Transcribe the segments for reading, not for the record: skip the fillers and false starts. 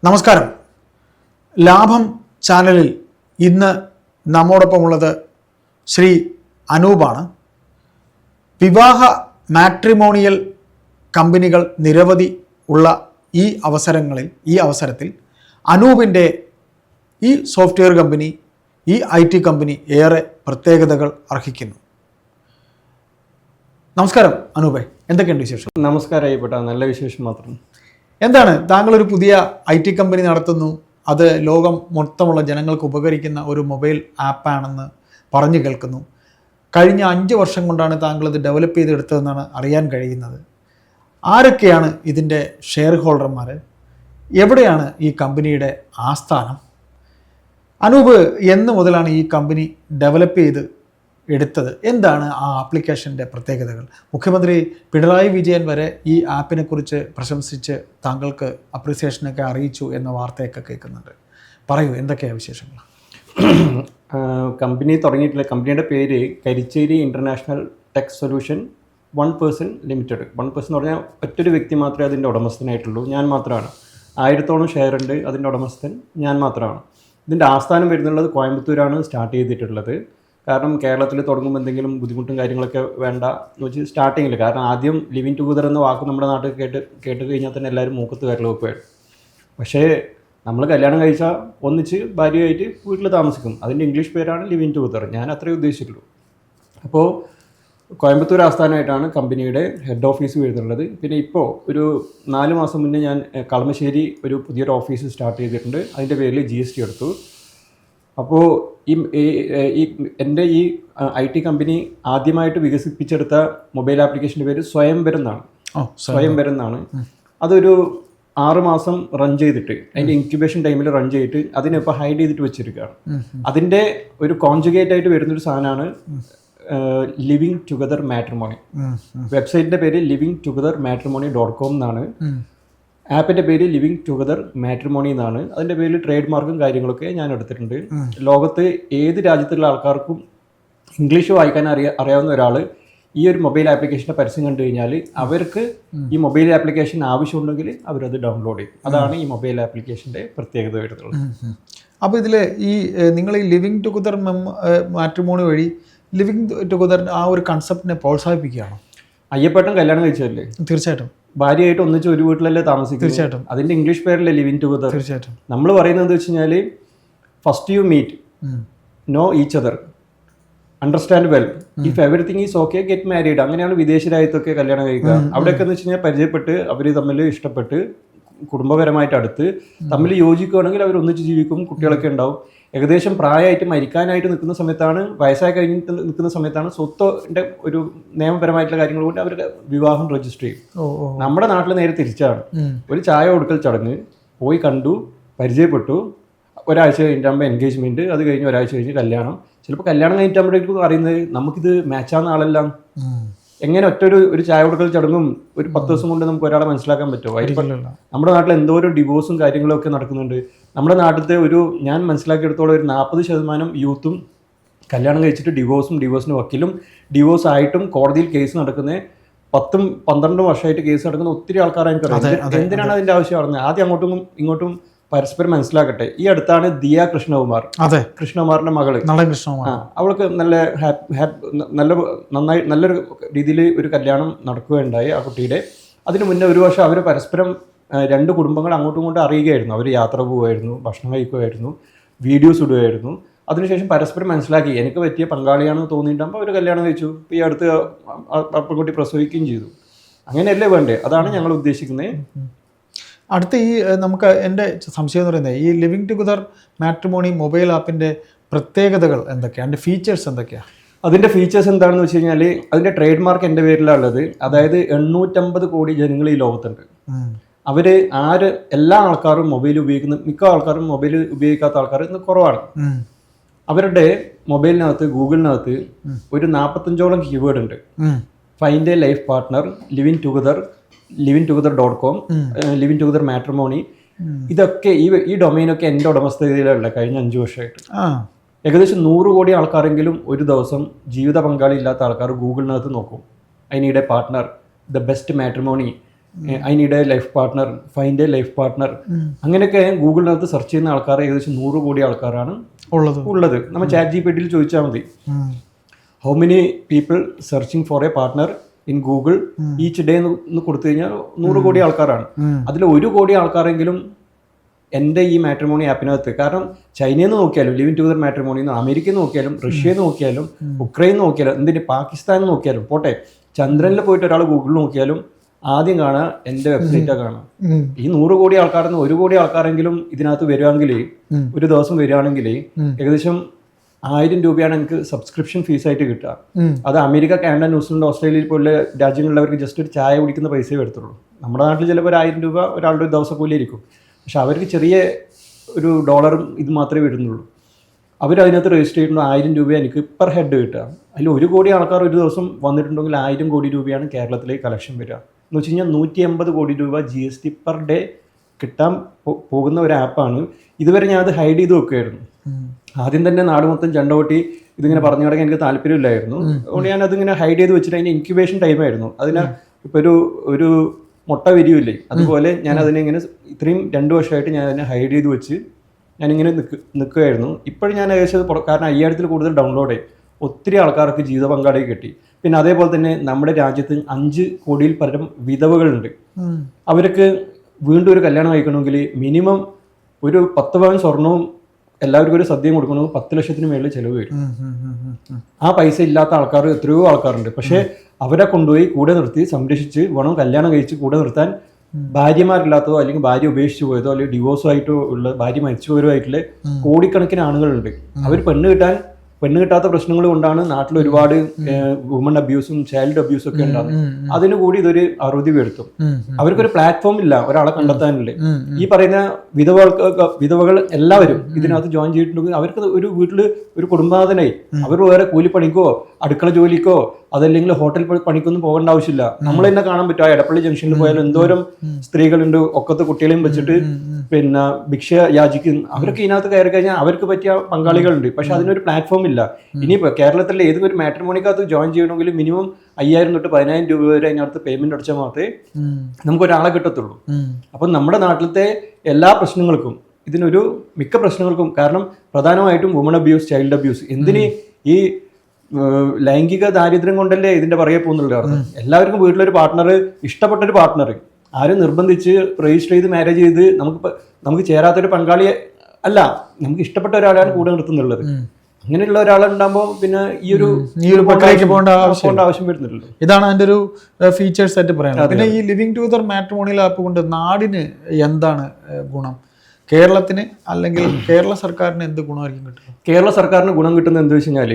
നമസ്കാരം. ലാഭം ചാനലിൽ ഇന്ന് നമ്മോടൊപ്പമുള്ളത് ശ്രീ അനൂപാണ്. വിവാഹ മാട്രിമോണിയൽ കമ്പനികൾ നിരവധി ഉള്ള ഈ അവസരത്തിൽ അനൂപിൻ്റെ ഈ സോഫ്റ്റ്വെയർ കമ്പനി, ഈ IT കമ്പനി ഏറെ പ്രത്യേകതകൾ അർഹിക്കുന്നു. നമസ്കാരം അനൂപേ, എന്തൊക്കെയുണ്ട് വിശേഷം? നമസ്കാരം അയ്യപ്പെട്ട, നല്ല വിശേഷം മാത്രം. എന്താണ് താങ്കളൊരു പുതിയ IT കമ്പനി നടത്തുന്നു, അത് ലോകം മൊത്തമുള്ള ജനങ്ങൾക്ക് ഉപകരിക്കുന്ന ഒരു മൊബൈൽ ആപ്പാണെന്ന് പറഞ്ഞു കേൾക്കുന്നു. കഴിഞ്ഞ 5 വർഷം കൊണ്ടാണ് താങ്കളിത് ഡെവലപ്പ് ചെയ്തെടുത്തതെന്നാണ് അറിയാൻ കഴിയുന്നത്. ആരൊക്കെയാണ് ഇതിൻ്റെ ഷെയർ ഹോൾഡർമാർ? എവിടെയാണ് ഈ കമ്പനിയുടെ ആസ്ഥാനം? അനൂപ് എന്ന് മുതലാണ് ഈ കമ്പനി ഡെവലപ്പ് ചെയ്ത് എടുത്തത്? എന്താണ് ആ ആപ്ലിക്കേഷൻ്റെ പ്രത്യേകതകൾ? മുഖ്യമന്ത്രി പിണറായി വിജയൻ വരെ ഈ ആപ്പിനെക്കുറിച്ച് പ്രശംസിച്ച് താങ്കൾക്ക് അപ്രിസിയേഷനൊക്കെ അറിയിച്ചു എന്ന വാർത്തയൊക്കെ കേൾക്കുന്നുണ്ട്. പറയൂ, എന്തൊക്കെയാണ് വിശേഷങ്ങൾ? കമ്പനി തുടങ്ങിയിട്ടില്ല. കമ്പനിയുടെ പേര് Karichery international tech solution 1% limited. 1% എന്ന് പറഞ്ഞാൽ ഒറ്റൊരു വ്യക്തി മാത്രമേ അതിൻ്റെ ഉടമസ്ഥനായിട്ടുള്ളൂ, ഞാൻ മാത്രമാണ്. 1000-ഓളം ഷെയർ ഉണ്ട്, അതിൻ്റെ ഉടമസ്ഥൻ ഞാൻ മാത്രമാണ്. ഇതിൻ്റെ ആസ്ഥാനം വരുന്നുള്ളത് കോയമ്പത്തൂരാണ് സ്റ്റാർട്ട് ചെയ്തിട്ടുള്ളത്. കാരണം കേരളത്തിൽ തുടങ്ങുമ്പോൾ എന്തെങ്കിലും ബുദ്ധിമുട്ടും കാര്യങ്ങളൊക്കെ വേണ്ട എന്ന് വെച്ച് സ്റ്റാർട്ടിങ്ങിൽ, കാരണം ആദ്യം ലിവിങ് ടുഗദർ എന്ന വാക്ക് നമ്മുടെ നാട്ടിൽ കേട്ട് കഴിഞ്ഞാൽ തന്നെ എല്ലാവരും മൂക്കത്ത് വിരൽ വെക്കുമായിരുന്നു. പക്ഷേ നമ്മൾ കല്യാണം കഴിച്ചാൽ ഒന്നിച്ച് ഭാര്യയായിട്ട് വീട്ടിൽ താമസിക്കും. അതിൻ്റെ ഇംഗ്ലീഷ് പേരാണ് ലിവിങ് ടുഗദർ. ഞാൻ അത്രേ ഉദ്ദേശിച്ചിട്ടുള്ളൂ. അപ്പോൾ കോയമ്പത്തൂർ ആസ്ഥാനമായിട്ടാണ് കമ്പനിയുടെ ഹെഡ് ഓഫീസ് വരുന്നുള്ളത്. പിന്നെ ഇപ്പോൾ ഒരു 4 മാസം മുന്നേ ഞാൻ കളമശ്ശേരി ഒരു പുതിയൊരു ഓഫീസ് സ്റ്റാർട്ട് ചെയ്തിട്ടുണ്ട്. അതിൻ്റെ പേരിൽ GST എടുത്തു. അപ്പോൾ എൻ്റെ ഈ IT കമ്പനി ആദ്യമായിട്ട് വികസിപ്പിച്ചെടുത്ത മൊബൈൽ ആപ്ലിക്കേഷൻ്റെ പേര് സ്വയംവരം എന്നാണ്. അതൊരു 6 മാസം റൺ ചെയ്തിട്ട്, അതിൻ്റെ ഇൻക്യുബേഷൻ ടൈമിൽ റൺ ചെയ്തിട്ട് അതിനിപ്പോൾ ഹൈഡ് ചെയ്തിട്ട് വെച്ചിരിക്കുകയാണ്. അതിൻ്റെ ഒരു കോൺജുഗേറ്റ് ആയിട്ട് വരുന്നൊരു സാധനമാണ് ലിവിങ് ടുഗദർ മാട്രിമോണി. വെബ്സൈറ്റിൻ്റെ പേര് livingtogethermatrimony.com എന്നാണ്. ആപ്പിൻ്റെ പേര് ലിവിങ് ടുഗദർ മാട്രിമോണി എന്നാണ്. അതിൻ്റെ പേരിൽ ട്രേഡ് മാർക്കും കാര്യങ്ങളൊക്കെ ഞാൻ എടുത്തിട്ടുണ്ട്. ലോകത്ത് ഏത് രാജ്യത്തുള്ള ആൾക്കാർക്കും ഇംഗ്ലീഷ് വായിക്കാൻ അറിയാവുന്ന ഒരാൾ ഈ ഒരു മൊബൈൽ ആപ്ലിക്കേഷൻ്റെ പരസ്യം കണ്ടു കഴിഞ്ഞാൽ അവർക്ക് ഈ മൊബൈൽ ആപ്ലിക്കേഷൻ ആവശ്യമുണ്ടെങ്കിൽ അവരത് ഡൗൺലോഡ് ചെയ്യും. അതാണ് ഈ മൊബൈൽ ആപ്ലിക്കേഷൻ്റെ പ്രത്യേകത വരുന്നത്. അപ്പോൾ ഇതിൽ ഈ നിങ്ങൾ ഈ ലിവിങ് ടുഗദർ മാട്രിമോണി വഴി ലിവിങ് ടുഗദർ ആ ഒരു കൺസെപ്റ്റിനെ പ്രോത്സാഹിപ്പിക്കുകയാണോ? അയ്യപ്പേട്ടൻ കല്യാണം കഴിച്ചതല്ലേ? തീർച്ചയായിട്ടും. ഭാര്യയായിട്ട് ഒന്നിച്ച് ഒരു വീട്ടിലല്ലേ താമസിക്കും? തീർച്ചയായിട്ടും. അതിൻ്റെ ഇംഗ്ലീഷ് പേരല്ലേ ലിവിങ് ടുഗദർ? തീർച്ചയായിട്ടും. നമ്മൾ പറയുന്നത് എന്താ വെച്ച് കഴിഞ്ഞാൽ, first you meet, know each other, understand well, if everything is okay get married. അങ്ങനെയാണ് വിദേശ രാജ്യത്തൊക്കെ കല്യാണം കഴിക്കുക. അവിടെയൊക്കെ എന്ന് വെച്ച് കഴിഞ്ഞാൽ പരിചയപ്പെട്ട് അവർ തമ്മിൽ ഇഷ്ടപ്പെട്ട് കുടുംബപരമായിട്ട് അടുത്ത് തമ്മിൽ യോജിക്കുകയാണെങ്കിൽ അവർ ഒന്നിച്ച് ജീവിക്കും, കുട്ടികളൊക്കെ ഉണ്ടാവും. ഏകദേശം പ്രായമായിട്ട് മരിക്കാനായിട്ട് നിൽക്കുന്ന സമയത്താണ്, വയസ്സായി കഴിഞ്ഞിട്ട് നിൽക്കുന്ന സമയത്താണ് സ്വത്തിൻ്റെ ഒരു നിയമപരമായിട്ടുള്ള കാര്യങ്ങൾ കൊണ്ട് അവരുടെ വിവാഹം രജിസ്റ്റർ ചെയ്യും. നമ്മുടെ നാട്ടിൽ നേരെ തിരിച്ചാണ്. ഒരു ചായ കൊടുക്കൽ ചടങ്ങ്, പോയി കണ്ടു, പരിചയപ്പെട്ടു, ഒരാഴ്ച കഴിഞ്ഞിട്ടാകുമ്പോൾ എൻഗേജ്മെൻറ്റ്, അത് കഴിഞ്ഞ് ഒരാഴ്ച കഴിഞ്ഞ് കല്യാണം. ചിലപ്പോൾ കല്യാണം കഴിഞ്ഞിട്ടാകുമ്പോഴേക്കും അറിയുന്നത് നമുക്കിത് മാച്ചാകുന്ന ആളെല്ലാം. എങ്ങനെ ഒരു ചായ കൊടുക്കൽ ചടങ്ങും ഒരു 10 ദിവസം കൊണ്ട് നമുക്ക് ഒരാളെ മനസ്സിലാക്കാൻ പറ്റുമോ? നമ്മുടെ നാട്ടിൽ എന്തോരം ഡിവോഴ്സും കാര്യങ്ങളൊക്കെ നടക്കുന്നുണ്ട്. നമ്മുടെ നാട്ടിലത്തെ ഞാൻ മനസ്സിലാക്കിയെടുത്തോളം ഒരു 40% യൂത്തും കല്യാണം കഴിച്ചിട്ട് ഡിവോഴ്സിന് വക്കീലും ഡിവോഴ്സ് ആയിട്ടും കോടതിയിൽ കേസ് നടക്കുന്ന 10-12 വർഷമായിട്ട് കേസ് നടക്കുന്ന ഒത്തിരി ആൾക്കാരെ എനിക്കറിയാം. എന്തിനാണ് അതിൻ്റെ ആവശ്യം പറഞ്ഞത്? ആദ്യം അങ്ങോട്ടും ഇങ്ങോട്ടും പരസ്പരം മനസ്സിലാക്കട്ടെ. ഈ അടുത്താണ് ദിയ കൃഷ്ണകുമാർ, കൃഷ്ണകുമാറിന്റെ മകള്, അവൾക്ക് നല്ലൊരു രീതിയിൽ ഒരു കല്യാണം നടക്കുകയുണ്ടായി ആ കുട്ടിയുടെ. അതിനു മുന്നേ ഒരു വർഷം അവർ പരസ്പരം 2 കുടുംബങ്ങൾ അങ്ങോട്ടും ഇങ്ങോട്ടും അറിയുകയായിരുന്നു. അവർ യാത്ര പോവുമായിരുന്നു, ഭക്ഷണം കഴിക്കുമായിരുന്നു, വീഡിയോസ് ഇടുമായിരുന്നു. അതിനുശേഷം പരസ്പരം മനസ്സിലാക്കി എനിക്ക് പറ്റിയ പങ്കാളിയാണെന്ന് തോന്നിയിട്ടാകുമ്പോൾ അവർ കല്യാണം കഴിച്ചു. ഈ അടുത്ത് പെൺകുട്ടി പ്രസവിക്കുകയും ചെയ്തു. അങ്ങനെയല്ലേ വേണ്ടേ? അതാണ് ഞങ്ങൾ ഉദ്ദേശിക്കുന്നത്. അടുത്ത നമുക്ക് എൻ്റെ സംശയം എന്ന് പറയുന്നത്, ഈ ലിവിങ് ടുഗദർ മാട്രിമോണി മൊബൈൽ ആപ്പിൻ്റെ പ്രത്യേകതകൾ എന്തൊക്കെയാണ്? അതിൻ്റെ ഫീച്ചേഴ്സ് എന്തൊക്കെയാണ്? അതിൻ്റെ ഫീച്ചേഴ്സ് എന്താണെന്ന് വെച്ച് കഴിഞ്ഞാൽ, അതിൻ്റെ ട്രേഡ് മാർക്ക് എൻ്റെ പേരിലാണ് ഉള്ളത്. അതായത് 850 കോടി ജനങ്ങൾ ഈ ലോകത്തുണ്ട്. എല്ലാ ആൾക്കാരും മൊബൈൽ ഉപയോഗിക്കുന്ന, മിക്ക ആൾക്കാരും മൊബൈൽ ഉപയോഗിക്കാത്ത ആൾക്കാർ ഇന്ന് കുറവാണ്. അവരുടെ മൊബൈലിനകത്ത് ഗൂഗിളിനകത്ത് ഒരു 45ഓളം കീവേഡ് ഉണ്ട്. Find A life partner, livingtogether.com, living together matrimony, ഇതൊക്കെ ഈ ഡൊമൈനൊക്കെ എൻ്റെ ഉടമസ്ഥതയിലുള്ള കഴിഞ്ഞ 5 വർഷമായിട്ട്. ഏകദേശം 100 കോടി ആൾക്കാരെങ്കിലും ഒരു ദിവസം ജീവിത പങ്കാളി ഇല്ലാത്ത ആൾക്കാർ ഗൂഗിളിനകത്ത് നോക്കും. I need A partner, the best matrimony, I need A life partner, find A life partner, അങ്ങനെയൊക്കെ ഗൂഗിളിനകത്ത് സെർച്ച് ചെയ്യുന്ന ആൾക്കാർ ഏകദേശം 100 കോടി ആൾക്കാരാണ് ഉള്ളത്. നമ്മൾ ChatGPT ചോദിച്ചാൽ മതി, how many people searching for A partner in Google each day എന്ന് കൊടുത്തു കഴിഞ്ഞാൽ 100 കോടി ആൾക്കാരാണ്. അതിൽ 1 കോടി ആൾക്കാരെങ്കിലും എൻ്റെ ഈ മാട്രിമോണി ആപ്പിനകത്ത്, കാരണം ചൈനയിൽ നിന്ന് നോക്കിയാലും ലിവിങ് ടുഗദർ മാട്രിമോണിയിൽ നിന്ന്, അമേരിക്കയിൽ നിന്ന് നോക്കിയാലും, റഷ്യയിൽ നിന്ന് നോക്കിയാലും, ഉക്രൈൻ നോക്കിയാലും, എന്തിന് പാകിസ്ഥാനിൽ നോക്കിയാലും, പോട്ടെ ചന്ദ്രനിൽ പോയിട്ട് ഒരാൾ ഗൂഗിളിൽ നോക്കിയാലും ആദ്യം കാണുക എൻ്റെ വെബ്സൈറ്റാണ് കാണുക. ഈ 100 കോടി ആൾക്കാരിൽ നിന്ന് 1 കോടി ആൾക്കാരെങ്കിലും ഇതിനകത്ത് വരുവാണെങ്കിൽ, ഒരു ദിവസം വരികയാണെങ്കിൽ ഏകദേശം 1000 രൂപയാണ് എനിക്ക് സബ്സ്ക്രിപ്ഷൻ ഫീസായിട്ട് കിട്ടുക. അത് അമേരിക്ക, കാനഡ, ന്യൂസിലൻഡ്, ഓസ്ട്രേലിയയിൽ പോലുള്ള രാജ്യങ്ങളിലവർക്ക് ജസ്റ്റ് ഒരു ചായ കുടിക്കുന്ന പൈസയെ വരത്തുള്ളൂ. നമ്മുടെ നാട്ടിൽ ചിലപ്പോൾ 1000 രൂപ ഒരാളുടെ ഒരു ദിവസം കൂലി ആയിരിക്കും. പക്ഷെ അവർക്ക് ചെറിയ ഒരു ഡോളറും ഇത് മാത്രമേ വരുന്നുള്ളൂ. അവരതിനകത്ത് രജിസ്റ്റർ ചെയ്യുമ്പോൾ 1000 രൂപ എനിക്ക് പെർ ഹെഡ് കിട്ടുക. അതിൽ 1 കോടി ആൾക്കാർ ഒരു ദിവസം വന്നിട്ടുണ്ടെങ്കിൽ 1000 കോടി രൂപയാണ് കേരളത്തിലേക്ക് കളക്ഷൻ വരിക. എന്ന് വെച്ച് കഴിഞ്ഞാൽ 180 കോടി രൂപ GST പെർ ഡേ കിട്ടാൻ പോകുന്ന ഒരു ആപ്പാണ്. ഇതുവരെ ഞാൻ അത് ഹൈഡ് ചെയ്ത് വെക്കുമായിരുന്നു. ആദ്യം തന്നെ നാട് മൊത്തം ചണ്ടകൊട്ടി ഇതിങ്ങനെ പറഞ്ഞു തുടങ്ങി എനിക്ക് താല്പര്യമില്ലായിരുന്നു. അതുകൊണ്ട് ഞാൻ അതിങ്ങനെ ഹൈഡ് ചെയ്ത് വെച്ചിട്ട് അതിൻ്റെ ഇൻക്യുബേഷൻ ടൈമായിരുന്നു. അതിന് ഇപ്പോൾ ഒരു മുട്ട വിരിയില്ലേ, അതുപോലെ ഞാൻ അതിനെ ഇങ്ങനെ ഇത്രയും 2 വർഷമായിട്ട് ഞാൻ അതിനെ ഹൈഡ് ചെയ്ത് വെച്ച് ഞാനിങ്ങനെ നിൽക്കുകയായിരുന്നു. ഇപ്പോഴും ഞാൻ ഏകദേശം കാരണം 5000 കൂടുതൽ ഡൗൺലോഡ് ആയി. ഒത്തിരി ആൾക്കാർക്ക് ജീവിത പങ്കാളിയെ കിട്ടി. പിന്നെ അതേപോലെ തന്നെ നമ്മുടെ രാജ്യത്ത് 5 കോടിയിൽ പരം വിധവകളുണ്ട്. അവർക്ക് വീണ്ടും ഒരു കല്യാണം കഴിക്കണമെങ്കിൽ മിനിമം ഒരു 10 പവൻ സ്വർണവും എല്ലാവർക്കും ഒരു സദ്യയും കൊടുക്കണമെങ്കിൽ 10 ലക്ഷത്തിന് മേളിൽ ചിലവ് വരും. ആ പൈസ ഇല്ലാത്ത ആൾക്കാർ എത്രയോ ആൾക്കാരുണ്ട്. പക്ഷേ അവരെ കൊണ്ടുപോയി കൂടെ നിർത്തി സംരക്ഷിച്ച് വേണം കല്യാണം കഴിച്ച് കൂടെ നിർത്താൻ. ഭാര്യമാരില്ലാത്തതോ അല്ലെങ്കിൽ ഭാര്യ ഉപേക്ഷിച്ച് പോയതോ അല്ലെങ്കിൽ ഡിവോഴ്സോ ആയിട്ടോ ഉള്ള, ഭാര്യ മരിച്ചു പോയതോ ആയിട്ടുള്ള കോടിക്കണക്കിന് ആളുകളുണ്ട്. അവർ പെണ്ണ് കിട്ടാത്ത പ്രശ്നങ്ങൾ കൊണ്ടാണ് നാട്ടിൽ ഒരുപാട് വുമൺ അബ്യൂസും ചൈൽഡ് അബ്യൂസും ഒക്കെ ഉണ്ടാകുന്നത്. അതിനു കൂടി ഇതൊരു അറുതി വരുത്തും. അവർക്കൊരു പ്ലാറ്റ്ഫോം ഇല്ല ഒരാളെ കണ്ടെത്താനില്ല. ഈ പറയുന്ന വിധവകൾ എല്ലാവരും ഇതിനകത്ത് ജോയിൻ ചെയ്തിട്ടുണ്ടെങ്കിൽ അവർക്ക് ഒരു വീട്ടിൽ ഒരു കുടുംബനാഥനായി അവർ വേറെ കൂലിപ്പണിക്കോ അടുക്കള ജോലിക്കോ അതല്ലെങ്കിൽ ഹോട്ടൽ പണിക്കൊന്നും പോകേണ്ട ആവശ്യമില്ല. നമ്മൾ തന്നെ കാണാൻ പറ്റും. ആ എടപ്പള്ളി ജംഗ്ഷനിൽ പോയാലും എന്തോരം സ്ത്രീകളുണ്ട് ഒക്കത്തെ കുട്ടികളെയും വെച്ചിട്ട് പിന്നെ ഭിക്ഷ യാചിക്കുന്നു. അവരൊക്കെ ഇതിനകത്ത് കയറി കഴിഞ്ഞാൽ അവർക്ക് പറ്റിയ പങ്കാളികളുണ്ട്. പക്ഷെ അതിനൊരു പ്ലാറ്റ്ഫോം ഇല്ല. ഇനിയിപ്പോൾ കേരളത്തിലെ ഏതൊരു മാട്രിമോണിക്കകത്ത് ജോയിൻ ചെയ്യണമെങ്കിൽ മിനിമം 5000 തൊട്ട് 10000 രൂപ വരെ അതിനകത്ത് പേയ്മെന്റ് അടച്ചാൽ മാത്രമേ നമുക്കൊരാളെ കിട്ടത്തുള്ളൂ. അപ്പം നമ്മുടെ നാട്ടിലത്തെ എല്ലാ പ്രശ്നങ്ങൾക്കും മിക്ക പ്രശ്നങ്ങൾക്കും കാരണം പ്രധാനമായിട്ടും വുമൺ അബ്യൂസ്, ചൈൽഡ് അബ്യൂസ്, എന്തിന് ഈ ലൈംഗിക ദാരിദ്ര്യം കൊണ്ടല്ലേ ഇതിന്റെ പറയെ പോകുന്നുള്ള അർത്ഥം. എല്ലാവർക്കും വീട്ടിലൊരു പാർട്ട്ണർ, ഇഷ്ടപ്പെട്ടൊരു പാർട്ട്ണർ, ആരും നിർബന്ധിച്ച് രജിസ്റ്റർ ചെയ്ത് മാരേജ് ചെയ്ത് നമുക്ക് ചേരാത്തൊരു പങ്കാളിയെ അല്ല, നമുക്ക് ഇഷ്ടപ്പെട്ട ഒരാളാണ് കൂടെ നിർത്തുന്നുള്ളത്. അങ്ങനെയുള്ള ഒരാളുണ്ടാകുമ്പോൾ പിന്നെ ഈ ഒരു പോകേണ്ട ആവശ്യം വരുന്നില്ലല്ലോ. ഇതാണ് അതിൻ്റെ ഒരു ഫീച്ചേഴ്സ് ആയിട്ട് പറയുന്നത്. പിന്നെ ഈ ലിവിങ് ടുഗദർ മാട്രിമോണിയൽ ആപ്പ് കൊണ്ട് നാടിന് എന്താണ് ഗുണം? കേരളത്തിന് അല്ലെങ്കിൽ കേരള സർക്കാരിന് എന്ത് ഗുണമായിരിക്കും കിട്ടുന്നത്? കേരള സർക്കാരിന് ഗുണം കിട്ടുന്നത് എന്താ വെച്ച് കഴിഞ്ഞാൽ,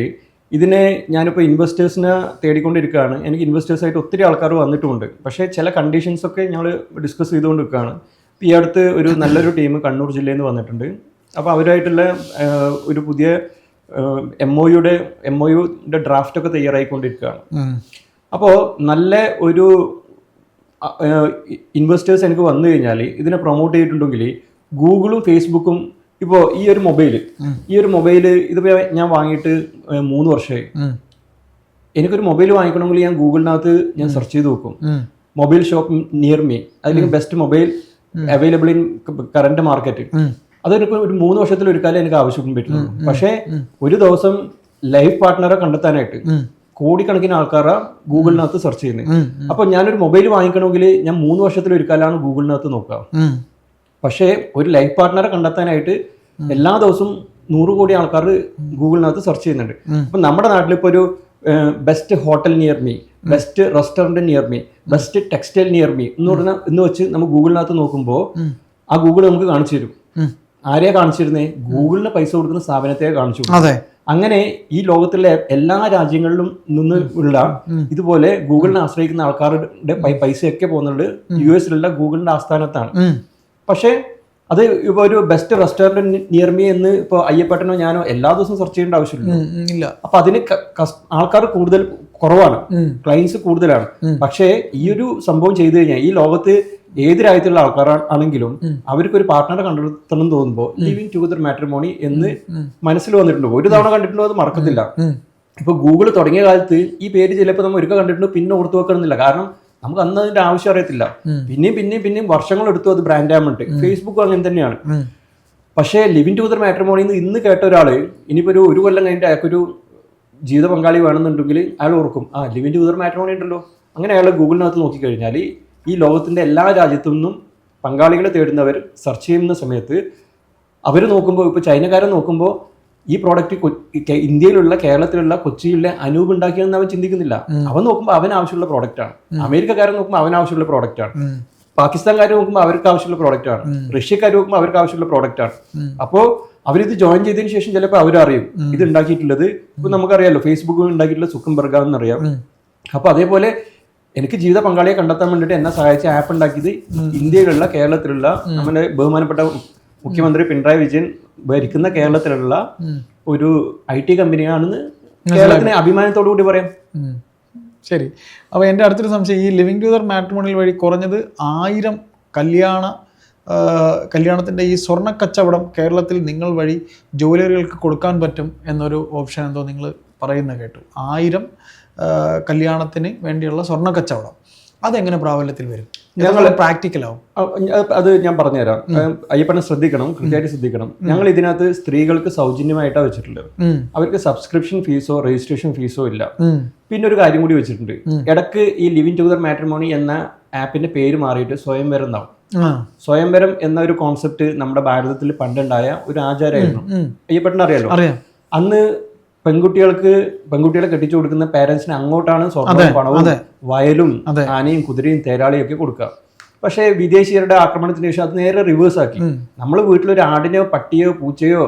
ഇതിനെ ഞാനിപ്പോൾ ഇൻവെസ്റ്റേഴ്സിനെ തേടിക്കൊണ്ടിരിക്കുകയാണ്. എനിക്ക് ഇൻവെസ്റ്റേഴ്സായിട്ട് ഒത്തിരി ആൾക്കാർ വന്നിട്ടുമുണ്ട്. പക്ഷേ ചില കണ്ടീഷൻസൊക്കെ ഞങ്ങൾ ഡിസ്കസ് ചെയ്തുകൊണ്ട് നിൽക്കുകയാണ്. ഈ അടുത്ത് ഒരു നല്ലൊരു ടീം കണ്ണൂർ ജില്ലയിൽ നിന്ന് വന്നിട്ടുണ്ട്. അപ്പോൾ അവരായിട്ടുള്ള ഒരു പുതിയ MOUയുടെ ഡ്രാഫ്റ്റൊക്കെ തയ്യാറായിക്കൊണ്ടിരിക്കുകയാണ്. അപ്പോൾ നല്ല ഒരു ഇൻവെസ്റ്റേഴ്സ് എനിക്ക് വന്നു കഴിഞ്ഞാൽ ഇതിനെ പ്രൊമോട്ട് ചെയ്തിട്ടുണ്ടെങ്കിൽ ഗൂഗിളും ഫേസ്ബുക്കും ഇപ്പോൾ ഈ ഒരു മൊബൈൽ ഇതിപ്പോൾ ഞാൻ വാങ്ങിയിട്ട് 3 വർഷമായി. എനിക്കൊരു മൊബൈൽ വാങ്ങിക്കണമെങ്കിൽ ഞാൻ ഗൂഗിളിനകത്ത് ഞാൻ സെർച്ച് ചെയ്ത് നോക്കും, മൊബൈൽ ഷോപ്പ് നിയർ മീ, അല്ലെങ്കിൽ best mobile available in current market. അതൊരു 3 വർഷത്തിൽ ഒരു കാലം എനിക്ക് ആവശ്യം പറ്റുള്ളൂ. പക്ഷേ ഒരു ദിവസം ലൈഫ് പാർട്ട്ണറെ കണ്ടെത്താനായിട്ട് കോടിക്കണക്കിന് ആൾക്കാരാ ഗൂഗിളിനകത്ത് സെർച്ച് ചെയ്യുന്നത്. അപ്പോൾ ഞാനൊരു മൊബൈൽ വാങ്ങിക്കണമെങ്കിൽ ഞാൻ 3 വർഷത്തിൽ ഒരു കാലമാണ് ഗൂഗിളിനകത്ത് നോക്കുക. പക്ഷേ ഒരു ലൈഫ് പാർട്ട്ണറെ കണ്ടെത്താനായിട്ട് എല്ലാ ദിവസവും 100 കോടി ആൾക്കാർ ഗൂഗിളിനകത്ത് സെർച്ച് ചെയ്യുന്നുണ്ട്. അപ്പം നമ്മുടെ നാട്ടിലിപ്പോൾ ഒരു best hotel near me, best restaurant near me, best textile near me എന്ന് വെച്ച് നമ്മൾ ഗൂഗിളിനകത്ത് നോക്കുമ്പോൾ ആ ഗൂഗിൾ നമുക്ക് കാണിച്ചു തരും. ആരെയാ കാണിച്ചിരുന്നേ? ഗൂഗിളിന് പൈസ കൊടുക്കുന്ന സ്ഥാപനത്തെ കാണിച്ചു കൊടുക്കും. അങ്ങനെ ഈ ലോകത്തിലെ എല്ലാ രാജ്യങ്ങളിലും നിന്ന് ഉള്ള ഇതുപോലെ ഗൂഗിളിനെ ആശ്രയിക്കുന്ന ആൾക്കാരുടെ പൈസയൊക്കെ പോകുന്നുണ്ട് US ഗൂഗിളിന്റെ ആസ്ഥാനത്താണ്. പക്ഷേ അത് ഇപ്പോൾ ഒരു ബെസ്റ്റ് റെസ്റ്റോറൻറ്റ് നിയർ മീ എന്ന് ഇപ്പോൾ അയ്യപ്പേട്ടനോ ഞാനോ എല്ലാ ദിവസവും സെർച്ച് ചെയ്യേണ്ട ആവശ്യമില്ല. അപ്പൊ അതിന് ആൾക്കാർ കുറവാണ്, ക്ലയൻസ് കൂടുതലാണ്. പക്ഷേ ഈ ഒരു സംഭവം ചെയ്തു കഴിഞ്ഞാൽ ഈ ലോകത്ത് ഏത് രാജ്യത്തുള്ള ആൾക്കാരാണെങ്കിലും അവർക്ക് ഒരു പാർട്ട്ണറെ കണ്ടെത്തണം തോന്നുമ്പോൾ ലിവിങ് ടുഗദർ മാട്രിമോണി എന്ന് മനസ്സിൽ വന്നിട്ടുണ്ട്. ഒരു തവണ കണ്ടിട്ടുണ്ടോ അത് മറക്കത്തില്ല. ഇപ്പൊ ഗൂഗിൾ തുടങ്ങിയ കാലത്ത് ഈ പേര് ചിലപ്പോൾ നമ്മൾ ഒരിക്കൽ കണ്ടിട്ടുണ്ട്, പിന്നെ ഓർത്തു വെക്കണമെന്നില്ല. കാരണം നമുക്ക് അന്ന് അതിന്റെ ആവശ്യം അറിയത്തില്ല. പിന്നെയും വർഷങ്ങളെടുത്തു അത് ബ്രാൻഡ് ആകാൻ വേണ്ടി. ഫേസ്ബുക്കും അങ്ങനെ തന്നെയാണ്. പക്ഷേ ലിവിങ് ടുഗദർ മാട്രിമോണിന്ന് ഇന്ന് കേട്ട ഒരാള് ഇനിയിപ്പോ ഒരു കൊല്ലം കഴിഞ്ഞിട്ട് അയാൾക്കൊരു ജീവിത പങ്കാളി വേണമെന്നുണ്ടെങ്കിൽ അയാൾ ഓർക്കും, ലിവിങ് ടുഗദർ മാട്രിമോണി ഉണ്ടല്ലോ. അങ്ങനെ അയാൾ ഗൂഗിളിനകത്ത് നോക്കിക്കഴിഞ്ഞാൽ ഈ ലോകത്തിന്റെ എല്ലാ രാജ്യത്തു നിന്നും പങ്കാളികളെ തേടുന്നവർ സെർച്ച് ചെയ്യുന്ന സമയത്ത് അവർ നോക്കുമ്പോൾ, ഇപ്പോൾ ചൈനക്കാരൻ നോക്കുമ്പോൾ ഈ പ്രോഡക്റ്റ് ഇന്ത്യയിലുള്ള കേരളത്തിലുള്ള കൊച്ചിയിലെ അനൂപ് ഉണ്ടാക്കിയെന്ന് അവൻ ചിന്തിക്കുന്നില്ല. അവൻ നോക്കുമ്പോൾ അവൻ ആവശ്യമുള്ള പ്രോഡക്റ്റാണ്. അമേരിക്കക്കാരൻ നോക്കുമ്പോൾ അവൻ ആവശ്യമുള്ള പ്രോഡക്റ്റാണ്. പാകിസ്ഥാൻകാർ നോക്കുമ്പോൾ അവർക്ക് ആവശ്യമുള്ള പ്രോഡക്റ്റാണ്. റഷ്യക്കാർ നോക്കുമ്പോൾ അവർക്ക് ആവശ്യമുള്ള പ്രോഡക്റ്റാണ്. അപ്പോൾ അവരിത് ജോയിൻ ചെയ്തതിന് ശേഷം ചിലപ്പോൾ അവരറിയും ഇത് ഉണ്ടാക്കിയിട്ടുള്ളത്. ഇപ്പൊ നമുക്കറിയാലോ, ഫേസ്ബുക്ക് ഉണ്ടാക്കിയിട്ടുള്ള സുക്കംബർഗ് എന്നറിയാം. അപ്പൊ അതേപോലെ എനിക്ക് ജീവിത പങ്കാളിയെ കണ്ടെത്താൻ വേണ്ടിയിട്ട് എന്നെ സഹായിച്ച ആപ്പ് ഉണ്ടാക്കിയത് ഇന്ത്യയിലുള്ള കേരളത്തിലുള്ള നമ്മുടെ ബഹുമാനപ്പെട്ട മുഖ്യമന്ത്രി പിണറായി വിജയൻ ഭരിക്കുന്ന കേരളത്തിലുള്ള ഒരു IT കമ്പനിയാണെന്ന് കേരളത്തിന് അഭിമാനത്തോടു കൂടി പറയാം. ശരി. അപ്പോൾ എൻ്റെ അടുത്തൊരു സംശയം, ഈ ലിവിങ് ടുഗദർ മാട്രിമോണിയൽ വഴി കുറഞ്ഞത് 1000 കല്യാണത്തിൻ്റെ ഈ സ്വർണ്ണ കച്ചവടം കേരളത്തിൽ നിങ്ങൾ വഴി ജ്വല്ലറികൾക്ക് കൊടുക്കാൻ പറ്റും എന്നൊരു ഓപ്ഷൻ എന്തോ നിങ്ങൾ പറയുന്നത് കേട്ടു. 1000 കല്യാണത്തിന് വേണ്ടിയുള്ള സ്വർണ്ണ കച്ചവടം അതെങ്ങനെ പ്രാബല്യത്തിൽ വരും? ഞങ്ങൾ പ്രാക്ടിക്കലാവും അത് ഞാൻ പറഞ്ഞുതരാം. അയ്യപ്പനെ ശ്രദ്ധിക്കണം, കൃത്യമായിട്ട് ശ്രദ്ധിക്കണം. ഞങ്ങൾ ഇതിനകത്ത് സ്ത്രീകൾക്ക് സൗജന്യമായിട്ടാണ് വെച്ചിട്ടുള്ളത്. അവർക്ക് സബ്സ്ക്രിപ്ഷൻ ഫീസോ രജിസ്ട്രേഷൻ ഫീസോ ഇല്ല. പിന്നെ ഒരു കാര്യം കൂടി വെച്ചിട്ടുണ്ട്. ഇടക്ക് ഈ ലിവിങ് ടുഗദർ മാട്രിമോണി എന്ന ആപ്പിന്റെ പേര് മാറിയിട്ട് സ്വയംവരം എന്നാവും. സ്വയംവരം എന്ന ഒരു കോൺസെപ്റ്റ് നമ്മുടെ ഭാരതത്തിൽ പണ്ടുണ്ടായ ഒരു ആചാരമായിരുന്നു. അയ്യപ്പനെ അറിയാലോ. അന്ന് പെൺകുട്ടികളെ കെട്ടിച്ചു കൊടുക്കുന്ന പേരൻസിന് അങ്ങോട്ടാണ് സ്വർണ്ണവും പണവും വയലും ആനയും കുതിരയും തേരാളിയും ഒക്കെ കൊടുക്കുക. പക്ഷേ വിദേശീയരുടെ ആക്രമണത്തിന് ശേഷം അത് നേരെ റിവേഴ്സ് ആക്കി. നമ്മൾ വീട്ടിലൊരു ആടിനെയോ പട്ടിയോ പൂച്ചയോ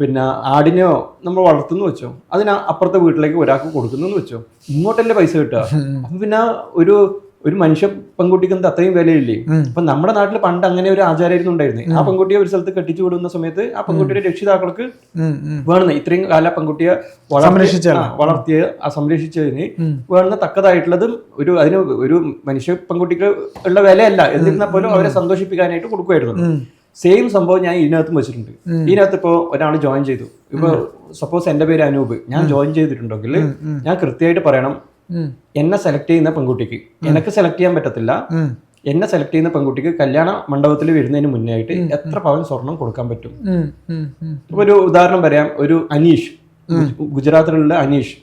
പിന്നെ ആടിനെയോ നമ്മൾ വളർത്തുന്നു വെച്ചോ, അതിന് അപ്പുറത്തെ വീട്ടിലേക്ക് ഒരാൾക്ക് കൊടുക്കുന്നു വെച്ചോ, ഇങ്ങോട്ടല്ലേ പൈസ കിട്ടുക. അപ്പൊ പിന്നെ ഒരു മനുഷ്യ പെൺകുട്ടിക്ക് എന്താ അത്രയും വിലയില്ലേ? അപ്പൊ നമ്മുടെ നാട്ടിൽ പണ്ട് അങ്ങനെ ഒരു ആചാരമായിരുന്നു ഉണ്ടായിരുന്നത്. ആ പെൺകുട്ടിയെ ഒരു സ്ഥലത്ത് കെട്ടിച്ചു വിടുന്ന സമയത്ത് ആ പെൺകുട്ടിയുടെ രക്ഷിതാക്കൾക്ക് വേണമെന്ന് ഇത്രയും കാലം പെൺകുട്ടിയെ വളർത്തിയ സംരക്ഷിച്ചതിന് വേണമെന്ന് തക്കതായിട്ടുള്ളതും അതിന് ഒരു മനുഷ്യ പെൺകുട്ടിക്ക് ഉള്ള വിലയല്ല. എന്നിരുന്നാൽ പോലും അവരെ സന്തോഷിപ്പിക്കാനായിട്ട് കൊടുക്കുമായിരുന്നു. സെയിം സംഭവം ഞാൻ ഇതിനകത്തും വെച്ചിട്ടുണ്ട്. ഇതിനകത്ത് ഇപ്പോൾ ഒരാൾ ജോയിൻ ചെയ്തു. ഇപ്പൊ സപ്പോസ് എന്റെ പേര് അനൂപ്, ഞാൻ ജോയിൻ ചെയ്തിട്ടുണ്ടെങ്കിൽ ഞാൻ കൃത്യമായിട്ട് പറയണം, എന്നെ സെലക്ട് ചെയ്യുന്ന പെൺകുട്ടിക്ക്, എനിക്ക് സെലക്ട് ചെയ്യാൻ പറ്റത്തില്ല, എന്നെ സെലക്ട് ചെയ്യുന്ന പെൺകുട്ടിക്ക് കല്യാണ മണ്ഡപത്തിൽ വരുന്നതിന് മുന്നേ ആയിട്ട് എത്ര പവൻ സ്വർണം കൊടുക്കാൻ പറ്റും. ഇപ്പൊ ഒരു ഉദാഹരണം പറയാം. ഒരു അനീഷ്, ഗുജറാത്തിലുള്ള അനീഷ്,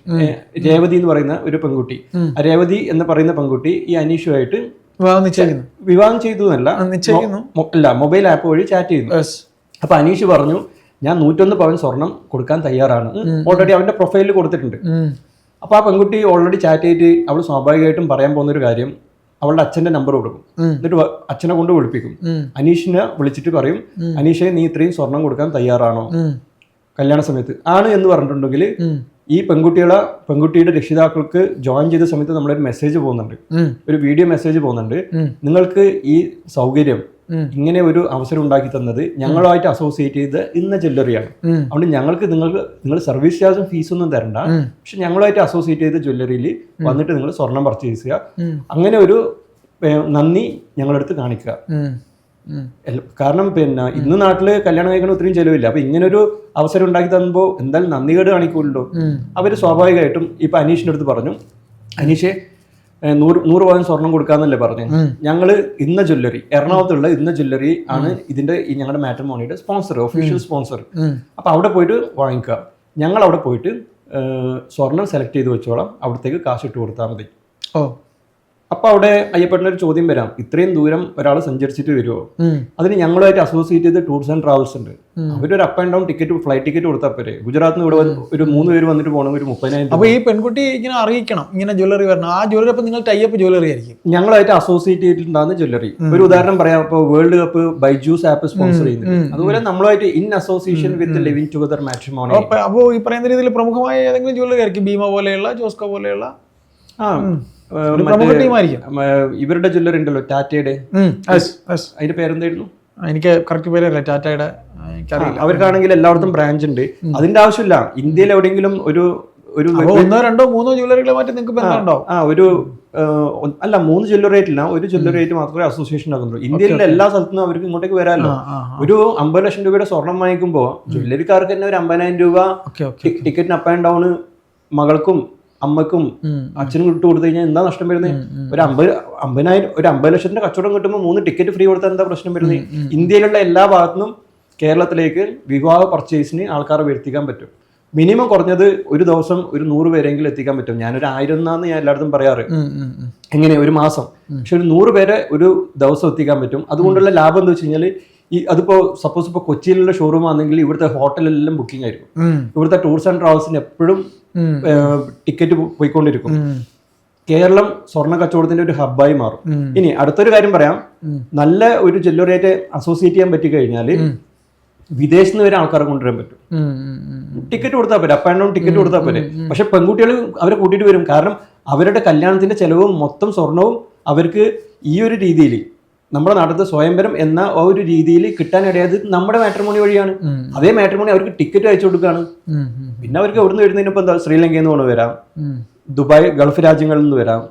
രേവതി എന്ന് പറയുന്ന ഒരു പെൺകുട്ടി. രേവതി എന്ന് പറയുന്ന പെൺകുട്ടി ഈ അനീഷുമായിട്ട് വിവാഹം ചെയ്തു എന്നല്ല, മൊബൈൽ ആപ്പ് വഴി ചാറ്റ് ചെയ്യുന്നു. അപ്പൊ അനീഷ് പറഞ്ഞു, ഞാൻ 101 പവൻ സ്വർണം കൊടുക്കാൻ തയ്യാറാണ്. ഓൾറെഡി അവന്റെ പ്രൊഫൈലിൽ കൊടുത്തിട്ടുണ്ട്. അപ്പൊ ആ പെൺകുട്ടി ഓൾറെഡി ചാറ്റ് ചെയ്തിട്ട് അവൾ സ്വാഭാവികമായിട്ടും പറയാൻ പോകുന്ന ഒരു കാര്യം, അവളുടെ അച്ഛന്റെ നമ്പർ കൊടുക്കും. എന്നിട്ട് അച്ഛനെ കൊണ്ട് വിളിപ്പിക്കും. അനീഷിനെ വിളിച്ചിട്ട് പറയും, അനീഷെ നീ ഇത്രയും സ്വർണം കൊടുക്കാൻ തയ്യാറാണോ കല്യാണ സമയത്ത്? ആണ് എന്ന് പറഞ്ഞിട്ടുണ്ടെങ്കിൽ ഈ പെൺകുട്ടിയുടെ രക്ഷിതാക്കൾക്ക് ജോയിൻ ചെയ്ത സമയത്ത് നമ്മളൊരു മെസ്സേജ് പോകുന്നുണ്ട്, ഒരു വീഡിയോ മെസ്സേജ് പോകുന്നുണ്ട്. നിങ്ങൾക്ക് ഈ സൗകര്യം, ഇങ്ങനെ ഒരു അവസരം ഉണ്ടാക്കി തന്നത് ഞങ്ങളുമായിട്ട് അസോസിയേറ്റ് ചെയ്ത് ഇന്ന ജ്വല്ലറിയാണ്. അതുകൊണ്ട് നിങ്ങൾ സർവീസ് ചാർജും ഫീസൊന്നും തരണ്ട, പക്ഷെ ഞങ്ങളുമായിട്ട് അസോസിയേറ്റ് ചെയ്ത ജ്വല്ലറിയിൽ വന്നിട്ട് നിങ്ങൾ സ്വർണം പർച്ചേസ് ചെയ്യുക. അങ്ങനെ ഒരു നന്ദി ഞങ്ങളടുത്ത് കാണിക്കുക. കാരണം പിന്നെ ഇന്ന് നാട്ടില് കല്യാണം കഴിക്കണ ഒത്തിരി ചെലവില്ല. അപ്പൊ ഇങ്ങനെ ഒരു അവസരം ഉണ്ടാക്കി തന്നപ്പോ എന്തായാലും നന്ദികേട് കാണിക്കുമല്ലോ. അവര് സ്വാഭാവികമായിട്ടും ഇപ്പൊ അനീഷിന്റെ അടുത്ത് പറഞ്ഞു, അനീഷെ 100 പവൻ സ്വർണം കൊടുക്കാന്നല്ലേ പറഞ്ഞു. ഞങ്ങള് ഇന്ന ജ്വല്ലറി, എറണാകുളത്തുള്ള ഇന്ന ജ്വല്ലറി ആണ് ഇതിന്റെ ഞങ്ങളുടെ മാട്രിമോണിയുടെ സ്പോൺസർ, ഒഫീഷ്യൽ സ്പോൺസർ. അപ്പൊ അവിടെ പോയിട്ട് വാങ്ങിക്കുക. ഞങ്ങൾ അവിടെ പോയിട്ട് സ്വർണം സെലക്ട് ചെയ്ത് വെച്ചോളാം, അവിടത്തേക്ക് കാശ് ഇട്ട് കൊടുത്താൽ മതി. അപ്പൊ അവിടെ അയ്യപ്പേട്ടൻ്റെ ഒരു ചോദ്യം വരാം, ഇത്രയും ദൂരം ഒരാൾ സഞ്ചരിച്ചിട്ട് വരുമോ? അതിന് ഞങ്ങളുമായിട്ട് അസോസിയേറ്റ് ചെയ്ത് ടൂർസ് ആൻഡ് ട്രാവൽസ് ഉണ്ട്. അവരൊരു up and down ticket, flight ticket കൊടുത്താൽ പോരെ. ഗുജറാത്തിൽ നിന്ന് ഇവിടെ ഒരു 3 പേര് വന്നിട്ട് പോകണം, ഒരു 30,000. അപ്പൊ ഈ പെൺകുട്ടി ഇങ്ങനെ അറിയിക്കണം, ഇങ്ങനെ ജ്വല്ലറി വരണം. ആ ജ്വല്ലറി അപ്പൊ നിങ്ങൾ ടൈപ്പ് ജ്വല്ലറി ആയിരിക്കും, ഞങ്ങളായിട്ട് അസോസിയേറ്റ് ചെയ്തിട്ടുണ്ടാകുന്ന ജ്വല്ലറി. ഒരു ഉദാഹരണം പറയാം, ഇപ്പോൾ world cup Byju's app sponsor ചെയ്യുന്നത്. അതുപോലെ നമ്മളുമായിട്ട് in association with living together matrimony. അപ്പോൾ ഈ പറയുന്ന രീതിയിൽ പ്രമുഖമായ ഏതെങ്കിലും ജ്വല്ലറി ആയിരിക്കും, ഭീമ പോലെയുള്ള, ജോസ്കോ പോലെയുള്ള. ഇവരുടെ ജ്വല്ലറി ഉണ്ടല്ലോ, ടാറ്റയുടെ, അതിന്റെ പേരെന്തായിരുന്നു? എനിക്ക് കറക്റ്റ് പേരല്ല, ടാറ്റയുടെ എനിക്കറിയില്ല. അവർക്കാണെങ്കിൽ എല്ലായിടത്തും ബ്രാഞ്ച് ഉണ്ട്. അതിന്റെ ആവശ്യമില്ല. ഇന്ത്യയിൽ എവിടെയെങ്കിലും ഒരു 1, 2, 3 ജ്വല്ലറികളെ മാറ്റി നിങ്ങൾക്ക് ബന്ധമുണ്ടാവും. അല്ല, 3 ജ്വല്ലറി ആയിട്ടില്ല, ഒരു ജ്വല്ലറി ആയിട്ട് മാത്രമേ അസോസിയേഷൻ ആകുന്നുള്ളൂ. ഇന്ത്യയിലെ എല്ലാ സ്ഥലത്തും അവർക്ക് ഇങ്ങോട്ടേക്ക് വരാമല്ലോ. ഒരു 50 ലക്ഷം രൂപയുടെ സ്വർണം വാങ്ങിക്കുമ്പോൾ ജ്വല്ലറിക്കാർക്ക് തന്നെ ഒരു 50,000 രൂപ ടിക്കറ്റിന് അപ്പ് ആൻഡ് ഡൗൺ മകൾക്കും അമ്മക്കും അച്ഛനും ഇട്ട് കൊടുത്തു കഴിഞ്ഞാൽ എന്താ നഷ്ടം വരുന്നത്? ഒരു 50 ലക്ഷത്തിന്റെ കച്ചവടം കിട്ടുമ്പോൾ 3 ടിക്കറ്റ് ഫ്രീ കൊടുത്താൽ എന്താ പ്രശ്നം വരുന്നത്? ഇന്ത്യയിലുള്ള എല്ലാ ഭാഗത്തുനിന്നും കേരളത്തിലേക്ക് വിവാഹ പർച്ചേസിന് ആൾക്കാരെ വരുത്തിക്കാൻ പറ്റും. മിനിമം കുറഞ്ഞത് ഒരു ദിവസം ഒരു 100 പേരെങ്കിലും എത്തിക്കാൻ പറ്റും. ഞാനൊരു 1000 എന്നാന്ന് ഞാൻ എല്ലായിടത്തും പറയാറ്. എങ്ങനെ ഒരു മാസം, പക്ഷെ ഒരു 100 പേരെ ഒരു ദിവസം എത്തിക്കാൻ പറ്റും. അതുകൊണ്ടുള്ള ലാഭം എന്താ വെച്ച് കഴിഞ്ഞാൽ അതിപ്പോ സപ്പോസ് ഇപ്പൊ കൊച്ചിയിലുള്ള ഷോറൂം ആണെങ്കിൽ ഇവിടുത്തെ ഹോട്ടലെല്ലാം ബുക്കിംഗ് ആയിരിക്കും. ഇവിടുത്തെ ടൂർസ് ആൻഡ് ട്രാവൽസിന് എപ്പോഴും ടിക്കറ്റ് പോയിക്കൊണ്ടിരിക്കും. കേരളം സ്വർണ്ണ കച്ചവടത്തിന്റെ ഒരു ഹബ്ബായി മാറും. ഇനി അടുത്തൊരു കാര്യം പറയാം, നല്ല ഒരു ജ്വല്ലറിയായിട്ട് അസോസിയേറ്റ് ചെയ്യാൻ പറ്റി കഴിഞ്ഞാല് വിദേശത്ത് നിന്ന് വരെ ആൾക്കാരെ കൊണ്ടുവരാൻ പറ്റും. ടിക്കറ്റ് കൊടുത്താൽ പറ്റും, അപ്പ് ആൻഡ് ഡൗൺ ടിക്കറ്റ് കൊടുത്താൽ പറ്റും. പക്ഷെ പെൺകുട്ടികൾ അവരെ കൂട്ടിയിട്ട് വരും. കാരണം അവരുടെ കല്യാണത്തിന്റെ ചെലവും മൊത്തം സ്വർണവും അവർക്ക് ഈ ഒരു രീതിയിൽ നമ്മുടെ നാട്ടിലത്തെ സ്വയംവരം എന്ന ഒരു രീതിയിൽ കിട്ടാനിടയായത് നമ്മുടെ മാട്രിമോണി വഴിയാണ്. അതേ മാട്രിമോണി അവർക്ക് ടിക്കറ്റ് അയച്ചു കൊടുക്കുകയാണ്. പിന്നെ അവർക്ക് എവിടുന്ന് വരുന്നതിനിപ്പോ എന്താ, ശ്രീലങ്കയിൽ നിന്ന് വരാം, ദുബായ്, ഗൾഫ് രാജ്യങ്ങളിൽ നിന്ന് വരാം,